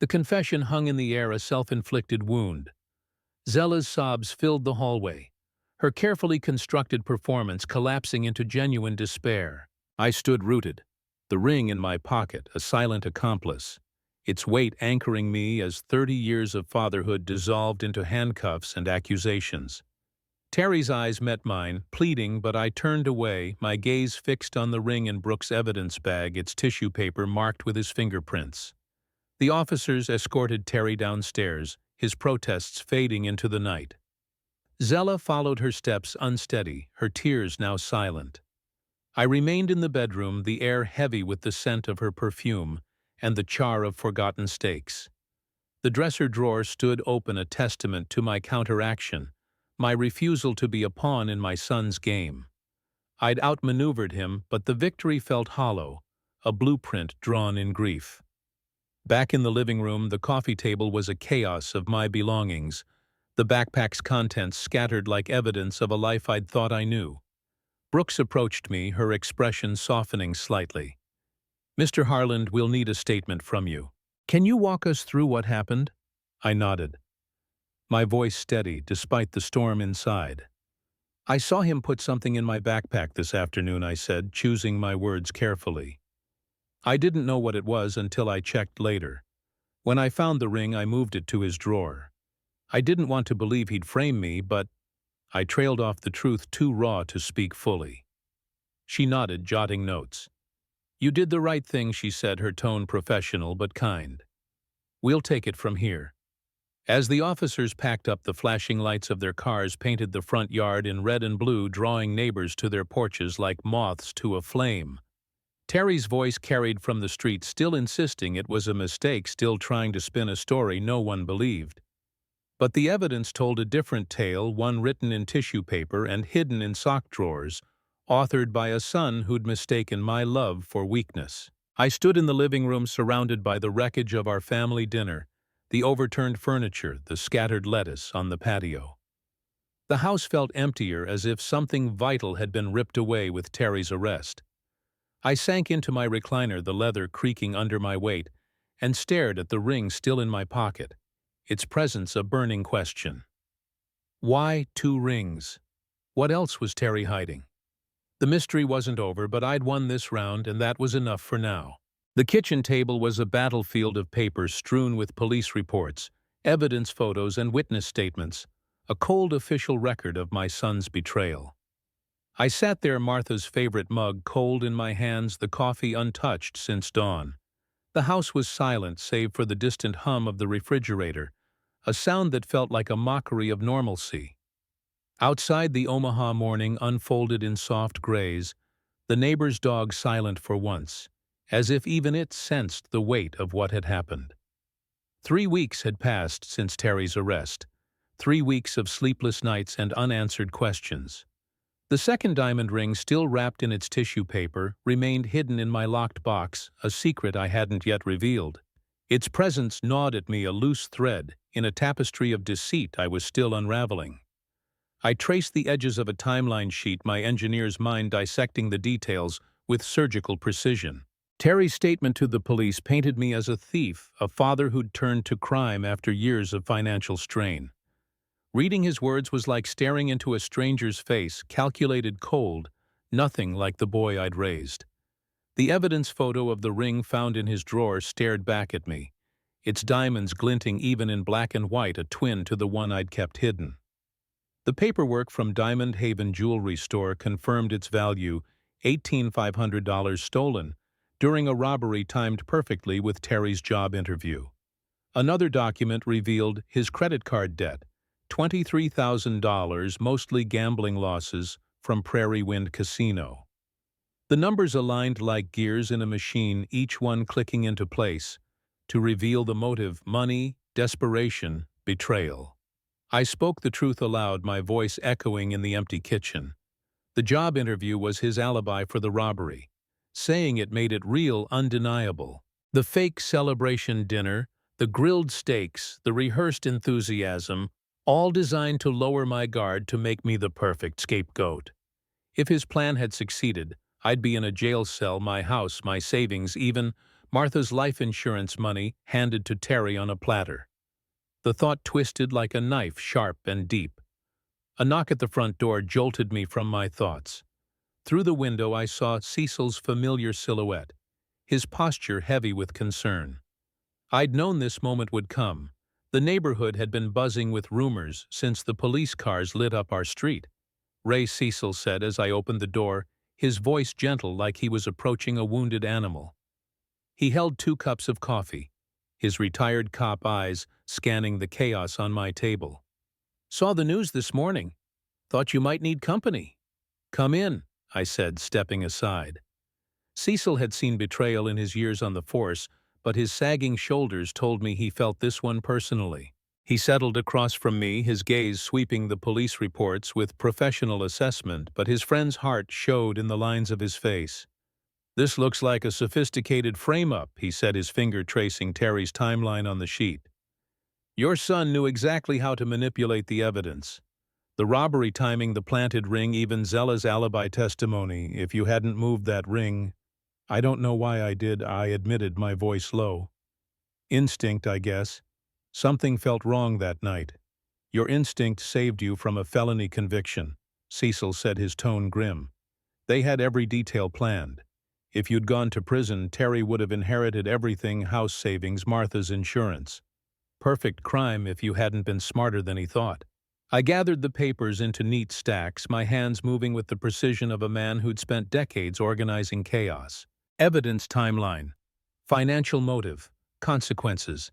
The confession hung in the air, a self-inflicted wound. Zella's sobs filled the hallway, her carefully constructed performance collapsing into genuine despair. I stood rooted, the ring in my pocket, a silent accomplice, its weight anchoring me as 30 years of fatherhood dissolved into handcuffs and accusations. Terry's eyes met mine, pleading, but I turned away, my gaze fixed on the ring in Brooks' evidence bag, its tissue paper marked with his fingerprints. The officers escorted Terry downstairs, his protests fading into the night. Zella followed her steps, unsteady, her tears now silent. I remained in the bedroom, the air heavy with the scent of her perfume and the char of forgotten steaks. The dresser drawer stood open, a testament to my counteraction, my refusal to be a pawn in my son's game. I'd outmaneuvered him, but the victory felt hollow, a blueprint drawn in grief. Back in the living room, the coffee table was a chaos of my belongings, the backpack's contents scattered like evidence of a life I'd thought I knew. Brooks approached me, her expression softening slightly. "Mr. Harland, we'll need a statement from you. Can you walk us through what happened?" I nodded, my voice steady despite the storm inside. "I saw him put something in my backpack this afternoon," I said, choosing my words carefully. "I didn't know what it was until I checked later. When I found the ring, I moved it to his drawer. I didn't want to believe he'd frame me, but—" I trailed off the truth too raw to speak fully. She nodded, jotting notes. "You did the right thing," she said, her tone professional but kind. "We'll take it from here." As the officers packed up, the flashing lights of their cars painted the front yard in red and blue, drawing neighbors to their porches like moths to a flame. Terry's voice carried from the street, still insisting it was a mistake, still trying to spin a story no one believed. But the evidence told a different tale, one written in tissue paper and hidden in sock drawers, authored by a son who'd mistaken my love for weakness. I stood in the living room surrounded by the wreckage of our family dinner, the overturned furniture, the scattered lettuce on the patio. The house felt emptier, as if something vital had been ripped away with Terry's arrest. I sank into my recliner, the leather creaking under my weight, and stared at the ring still in my pocket, its presence a burning question. Why 2 rings? What else was Terry hiding? The mystery wasn't over, but I'd won this round, and that was enough for now. The kitchen table was a battlefield of papers strewn with police reports, evidence photos, and witness statements, a cold official record of my son's betrayal. I sat there, Martha's favorite mug cold in my hands, the coffee untouched since dawn. The house was silent save for the distant hum of the refrigerator, a sound that felt like a mockery of normalcy. Outside, the Omaha morning unfolded in soft grays, the neighbor's dog silent for once, as if even it sensed the weight of what had happened. 3 weeks had passed since Terry's arrest, 3 weeks of sleepless nights and unanswered questions. The second diamond ring, still wrapped in its tissue paper, remained hidden in my locked box, a secret I hadn't yet revealed. Its presence gnawed at me, a loose thread in a tapestry of deceit I was still unraveling. I traced the edges of a timeline sheet, my engineer's mind dissecting the details with surgical precision. Terry's statement to the police painted me as a thief, a father who'd turned to crime after years of financial strain. Reading his words was like staring into a stranger's face, calculated, cold, nothing like the boy I'd raised. The evidence photo of the ring found in his drawer stared back at me, its diamonds glinting even in black and white, a twin to the one I'd kept hidden. The paperwork from Diamond Haven Jewelry Store confirmed its value, $18,500 stolen during a robbery timed perfectly with Terry's job interview. Another document revealed his credit card debt, $23,000, mostly gambling losses from Prairie Wind Casino. The numbers aligned like gears in a machine, each one clicking into place to reveal the motive: money, desperation, betrayal. I spoke the truth aloud, my voice echoing in the empty kitchen. The job interview was his alibi for the robbery. Saying it made it real, undeniable. The fake celebration dinner, the grilled steaks, the rehearsed enthusiasm, all designed to lower my guard, to make me the perfect scapegoat. If his plan had succeeded, I'd be in a jail cell, my house, my savings, even Martha's life insurance money handed to Terry on a platter. The thought twisted like a knife, sharp and deep. A knock at the front door jolted me from my thoughts. Through the window I saw Cecil's familiar silhouette, his posture heavy with concern. I'd known this moment would come. The neighborhood had been buzzing with rumors since the police cars lit up our street. "Ray," Cecil said as I opened the door, his voice gentle like he was approaching a wounded animal. He held 2 cups of coffee, his retired cop eyes scanning the chaos on my table. "Saw the news this morning. Thought you might need company." "Come in," I said, stepping aside. Cecil had seen betrayal in his years on the force, but his sagging shoulders told me he felt this one personally. He settled across from me, his gaze sweeping the police reports with professional assessment, but his friend's heart showed in the lines of his face. "This looks like a sophisticated frame-up," he said, his finger tracing Terry's timeline on the sheet. "Your son knew exactly how to manipulate the evidence. The robbery timing, the planted ring, even Zella's alibi testimony. If you hadn't moved that ring—" "I don't know why I did," I admitted, my voice low. "Instinct, I guess. Something felt wrong that night. Your instinct saved you from a felony conviction," Cecil said, his tone grim. "They had every detail planned. If you'd gone to prison, Terry would have inherited everything: house savings, Martha's insurance. Perfect crime if you hadn't been smarter than he thought." I gathered the papers into neat stacks, my hands moving with the precision of a man who'd spent decades organizing chaos. Evidence timeline, financial motive, consequences,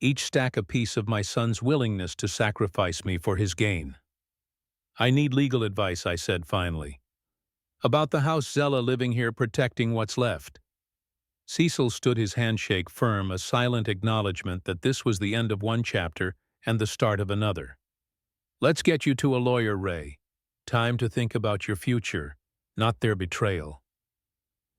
each stack a piece of my son's willingness to sacrifice me for his gain. "I need legal advice," I said finally. "About the house, Zella living here, protecting what's left." Cecil stood, his handshake firm, a silent acknowledgement that this was the end of one chapter and the start of another. "Let's get you to a lawyer, Ray. Time to think about your future, not their betrayal."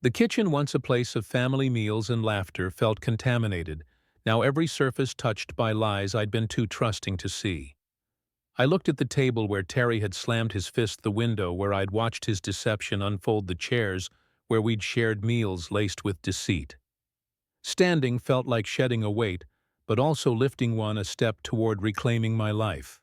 The kitchen, once a place of family meals and laughter, felt contaminated, now every surface touched by lies I'd been too trusting to see. I looked at the table where Terry had slammed his fist, the window where I'd watched his deception unfold, the chairs where we'd shared meals laced with deceit. Standing felt like shedding a weight, but also lifting one a step toward reclaiming my life.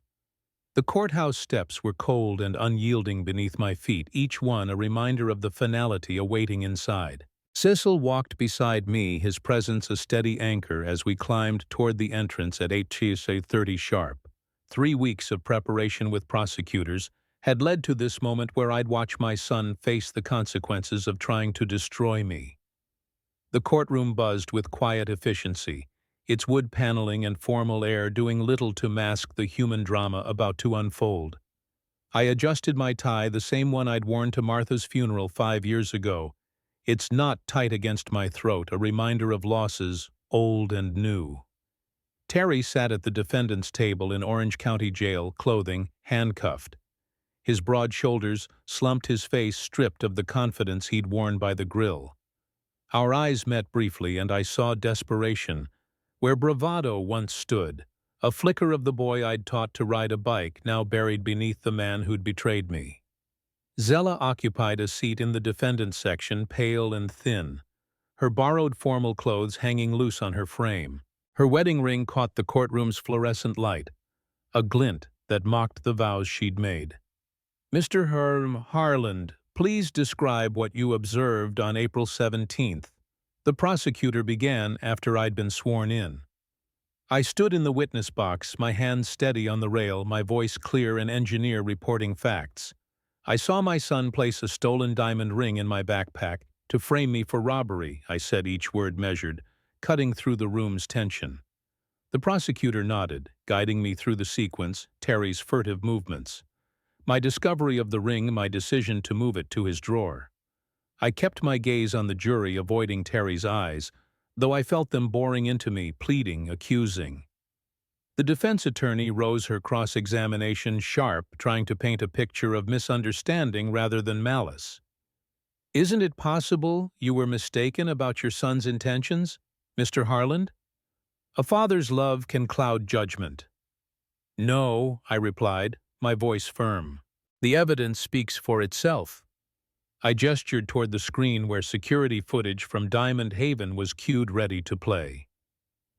The courthouse steps were cold and unyielding beneath my feet, each one a reminder of the finality awaiting inside. Cecil walked beside me, his presence a steady anchor as we climbed toward the entrance at 8:30 sharp. 3 weeks of preparation with prosecutors had led to this moment where I'd watch my son face the consequences of trying to destroy me. The courtroom buzzed with quiet efficiency, its wood paneling and formal air doing little to mask the human drama about to unfold. I adjusted my tie, the same one I'd worn to Martha's funeral 5 years ago, its knot tight against my throat, a reminder of losses, old and new. Terry sat at the defendant's table in Orange County Jail, clothing, handcuffed. His broad shoulders slumped, his face stripped of the confidence he'd worn by the grill. Our eyes met briefly, and I saw desperation where bravado once stood, a flicker of the boy I'd taught to ride a bike, now buried beneath the man who'd betrayed me. Zella occupied a seat in the defendant's section, pale and thin, her borrowed formal clothes hanging loose on her frame. Her wedding ring caught the courtroom's fluorescent light, a glint that mocked the vows she'd made. "Mr. Harland, please describe what you observed on April 17th. The prosecutor began after I'd been sworn in. I stood in the witness box, my hands steady on the rail, my voice clear, an engineer reporting facts. "I saw my son place a stolen diamond ring in my backpack to frame me for robbery," I said, each word measured, cutting through the room's tension. The prosecutor nodded, guiding me through the sequence, Terry's furtive movements. My discovery of the ring, my decision to move it to his drawer. I kept my gaze on the jury, avoiding Terry's eyes, though I felt them boring into me, pleading, accusing. The defense attorney rose, her cross-examination sharp, trying to paint a picture of misunderstanding rather than malice. "Isn't it possible you were mistaken about your son's intentions, Mr. Harland? A father's love can cloud judgment." "No," I replied, my voice firm. "The evidence speaks for itself." I gestured toward the screen where security footage from Diamond Haven was cued, ready to play.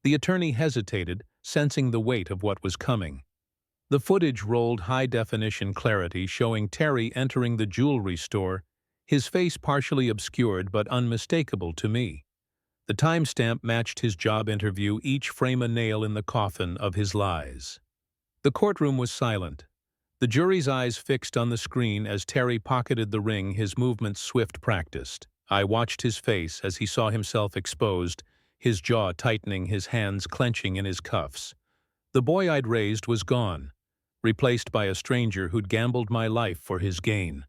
The attorney hesitated, sensing the weight of what was coming. The footage rolled, high-definition clarity, showing Terry entering the jewelry store, his face partially obscured but unmistakable to me. The timestamp matched his job interview, each frame a nail in the coffin of his lies. The courtroom was silent, the jury's eyes fixed on the screen as Terry pocketed the ring, his movements swift, practiced. I watched his face as he saw himself exposed, his jaw tightening, his hands clenching in his cuffs. The boy I'd raised was gone, replaced by a stranger who'd gambled my life for his gain.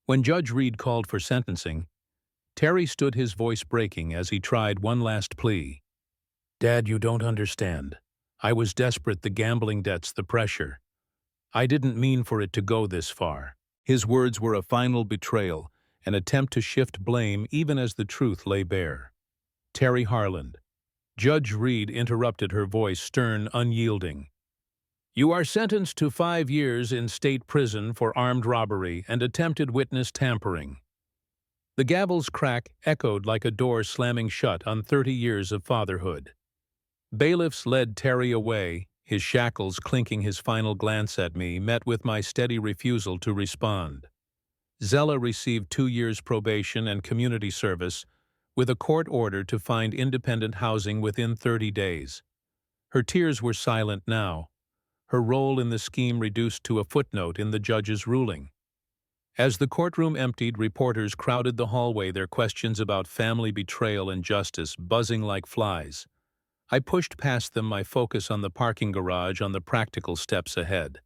When Judge Reed called for sentencing, Terry stood, his voice breaking as he tried one last plea. "Dad, you don't understand. I was desperate, the gambling debts, the pressure. I didn't mean for it to go this far. His words were a final betrayal, an attempt to shift blame even as the truth lay bare. Terry Harland. Judge Reed interrupted, her voice stern, unyielding. You are sentenced to 5 years in state prison for armed robbery and attempted witness tampering. The gavel's crack echoed like a door slamming shut on 30 years of fatherhood. Bailiffs led Terry away, his shackles clinking. His final glance at me met with my steady refusal to respond. Zella received 2 years probation and community service, with a court order to find independent housing within 30 days. Her tears were silent now, her role in the scheme reduced to a footnote in the judge's ruling. As the courtroom emptied, reporters crowded the hallway, their questions about family betrayal and justice buzzing like flies. I pushed past them, my focus on the parking garage, on the practical steps ahead.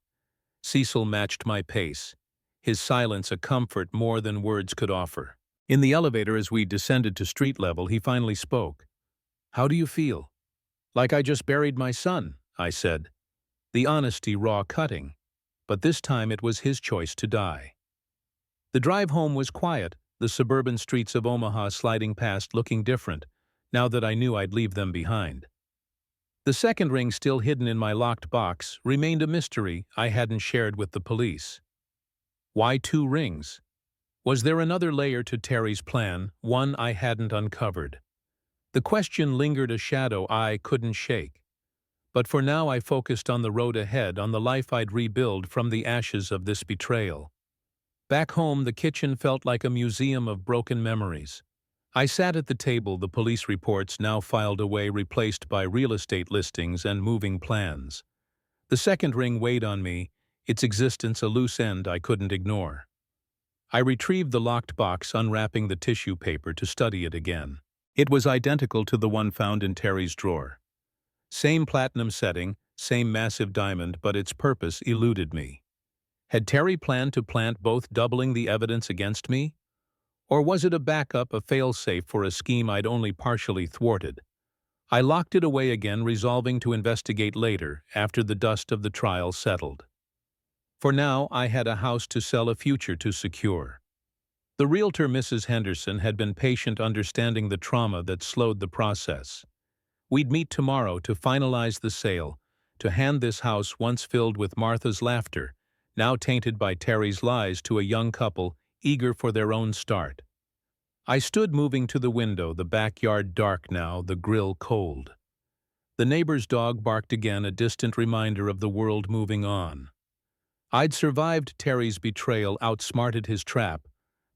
Cecil matched my pace, his silence a comfort more than words could offer. In the elevator, as we descended to street level, he finally spoke. How do you feel? Like I just buried my son, I said. The honesty raw, cutting. But this time it was his choice to die. The drive home was quiet, the suburban streets of Omaha sliding past looking different, now that I knew I'd leave them behind. The second ring, still hidden in my locked box, remained a mystery I hadn't shared with the police. Why 2 rings? Was there another layer to Terry's plan, one I hadn't uncovered? The question lingered, a shadow I couldn't shake. But for now I focused on the road ahead, on the life I'd rebuild from the ashes of this betrayal. Back home, the kitchen felt like a museum of broken memories. I sat at the table, the police reports now filed away, replaced by real estate listings and moving plans. The second ring weighed on me, its existence a loose end I couldn't ignore. I retrieved the locked box, unwrapping the tissue paper to study it again. It was identical to the one found in Terry's drawer. Same platinum setting, same massive diamond, but its purpose eluded me. Had Terry planned to plant both, doubling the evidence against me? Or was it a backup, a failsafe for a scheme I'd only partially thwarted? I locked it away again, resolving to investigate later, after the dust of the trial settled. For now, I had a house to sell, a future to secure. The realtor, Mrs. Henderson, had been patient, understanding the trauma that slowed the process. We'd meet tomorrow to finalize the sale, to hand this house, once filled with Martha's laughter, now tainted by Terry's lies, to a young couple eager for their own start. I stood, moving to the window, the backyard dark now, the grill cold. The neighbor's dog barked again, a distant reminder of the world moving on. I'd survived Terry's betrayal, outsmarted his trap,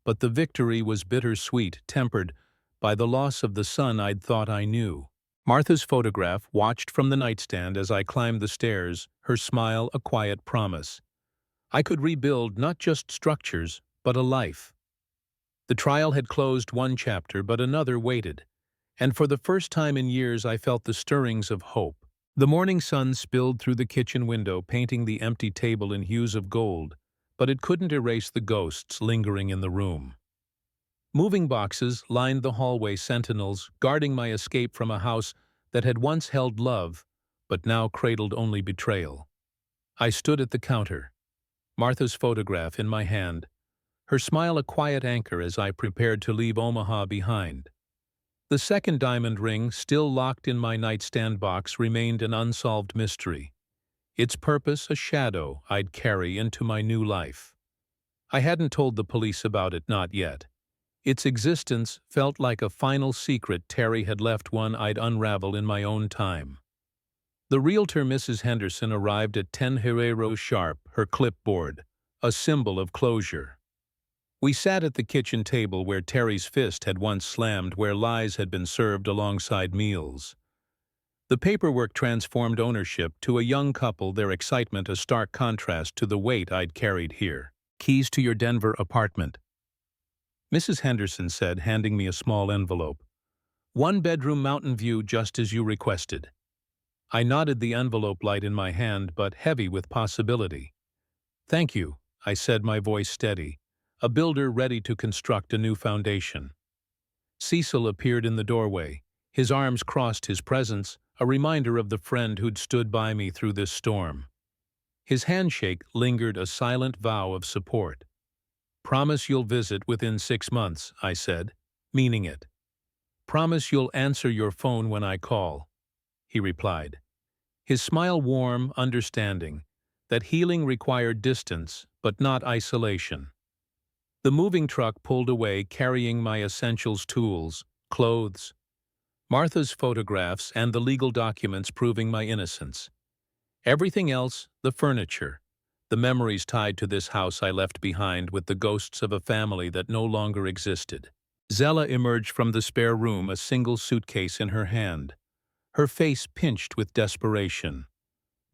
but the victory was bittersweet, tempered by the loss of the son I'd thought I knew. Martha's photograph watched from the nightstand as I climbed the stairs, her smile a quiet promise. I could rebuild not just structures, but a life. The trial had closed one chapter, but another waited, and for the first time in years I felt the stirrings of hope. The morning sun spilled through the kitchen window, painting the empty table in hues of gold, but it couldn't erase the ghosts lingering in the room. Moving boxes lined the hallway, sentinels guarding my escape from a house that had once held love, but now cradled only betrayal. I stood at the counter, Martha's photograph in my hand, her smile a quiet anchor as I prepared to leave Omaha behind. The second diamond ring, still locked in my nightstand box, remained an unsolved mystery. Its purpose a shadow I'd carry into my new life. I hadn't told the police about it, not yet. Its existence felt like a final secret Terry had left, one I'd unravel in my own time. The realtor, Mrs. Henderson, arrived at 10 Herrero sharp, her clipboard, a symbol of closure. We sat at the kitchen table where Terry's fist had once slammed, where lies had been served alongside meals. The paperwork transformed ownership to a young couple, their excitement a stark contrast to the weight I'd carried here. Keys to your Denver apartment, Mrs. Henderson said, handing me a small envelope. 1-bedroom, mountain view, just as you requested. I nodded, the envelope light in my hand, but heavy with possibility. Thank you, I said, my voice steady, a builder ready to construct a new foundation. Cecil appeared in the doorway, his arms crossed, his presence a reminder of the friend who'd stood by me through this storm. His handshake lingered, a silent vow of support. "Promise you'll visit within 6 months," I said, meaning it. "Promise you'll answer your phone when I call," he replied. His smile warm, understanding, that healing required distance, but not isolation. The moving truck pulled away, carrying my essentials tools, clothes, Martha's photographs, and the legal documents proving my innocence. Everything else, the furniture, the memories tied to this house I left behind with the ghosts of a family that no longer existed. Zella emerged from the spare room, a single suitcase in her hand, her face pinched with desperation.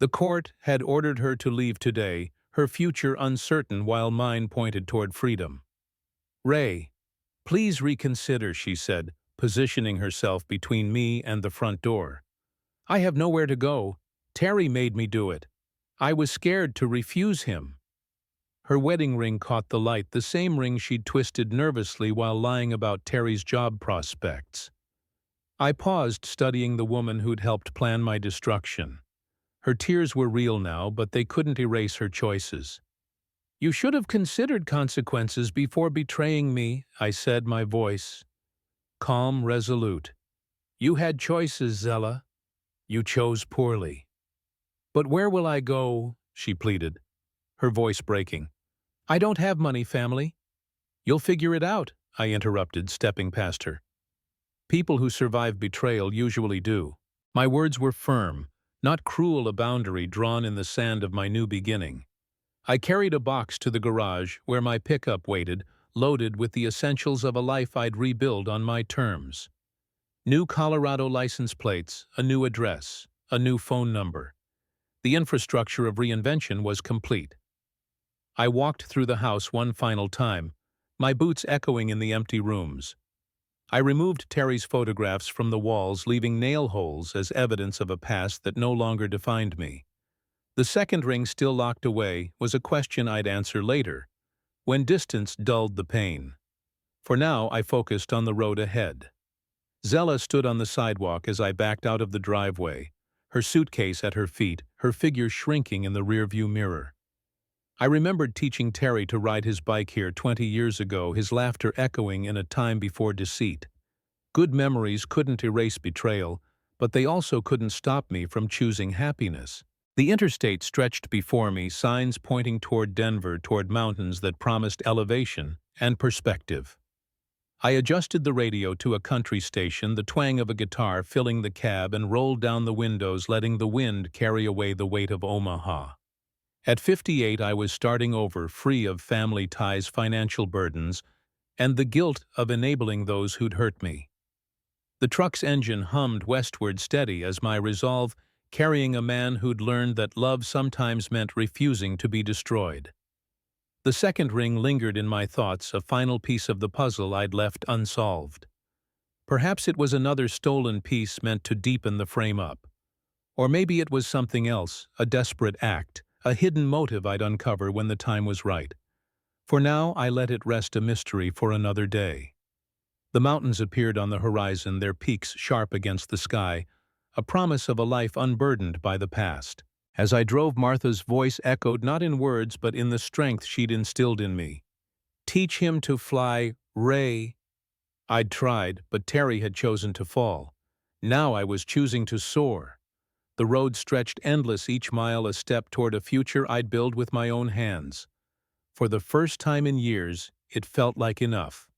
The court had ordered her to leave today, her future uncertain while mine pointed toward freedom. "Ray, please reconsider," she said, positioning herself between me and the front door. "I have nowhere to go. Terry made me do it. I was scared to refuse him." Her wedding ring caught the light, the same ring she'd twisted nervously while lying about Terry's job prospects. I paused, studying the woman who'd helped plan my destruction. Her tears were real now, but they couldn't erase her choices. "You should have considered consequences before betraying me," I said, my voice calm, resolute. "You had choices, Zella. You chose poorly." "But where will I go?" she pleaded, her voice breaking. "I don't have money, family." "You'll figure it out," I interrupted, stepping past her. "People who survive betrayal usually do." My words were firm, not cruel, a boundary drawn in the sand of my new beginning. I carried a box to the garage where my pickup waited, loaded with the essentials of a life I'd rebuild on my terms. New Colorado license plates, a new address, a new phone number. The infrastructure of reinvention was complete. I walked through the house one final time, my boots echoing in the empty rooms. I removed Terry's photographs from the walls, leaving nail holes as evidence of a past that no longer defined me. The second ring, still locked away, was a question I'd answer later, when distance dulled the pain. For now, I focused on the road ahead. Zella stood on the sidewalk as I backed out of the driveway, her suitcase at her feet, her figure shrinking in the rearview mirror. I remembered teaching Terry to ride his bike here 20 years ago, his laughter echoing in a time before deceit. Good memories couldn't erase betrayal, but they also couldn't stop me from choosing happiness. The interstate stretched before me, signs pointing toward Denver, toward mountains that promised elevation and perspective. I adjusted the radio to a country station, the twang of a guitar filling the cab, and rolled down the windows, letting the wind carry away the weight of Omaha. At 58, I was starting over, free of family ties, financial burdens, and the guilt of enabling those who'd hurt me. The truck's engine hummed westward, steady as my resolve, carrying a man who'd learned that love sometimes meant refusing to be destroyed. The second ring lingered in my thoughts, a final piece of the puzzle I'd left unsolved. Perhaps it was another stolen piece meant to deepen the frame-up. Or maybe it was something else, a desperate act, a hidden motive I'd uncover when the time was right. For now, I let it rest, a mystery for another day. The mountains appeared on the horizon, their peaks sharp against the sky, a promise of a life unburdened by the past. As I drove, Martha's voice echoed, not in words but in the strength she'd instilled in me. "Teach him to fly, Ray." I'd tried, but Terry had chosen to fall. Now I was choosing to soar. The road stretched endless, each mile a step toward a future I'd build with my own hands. For the first time in years, it felt like enough.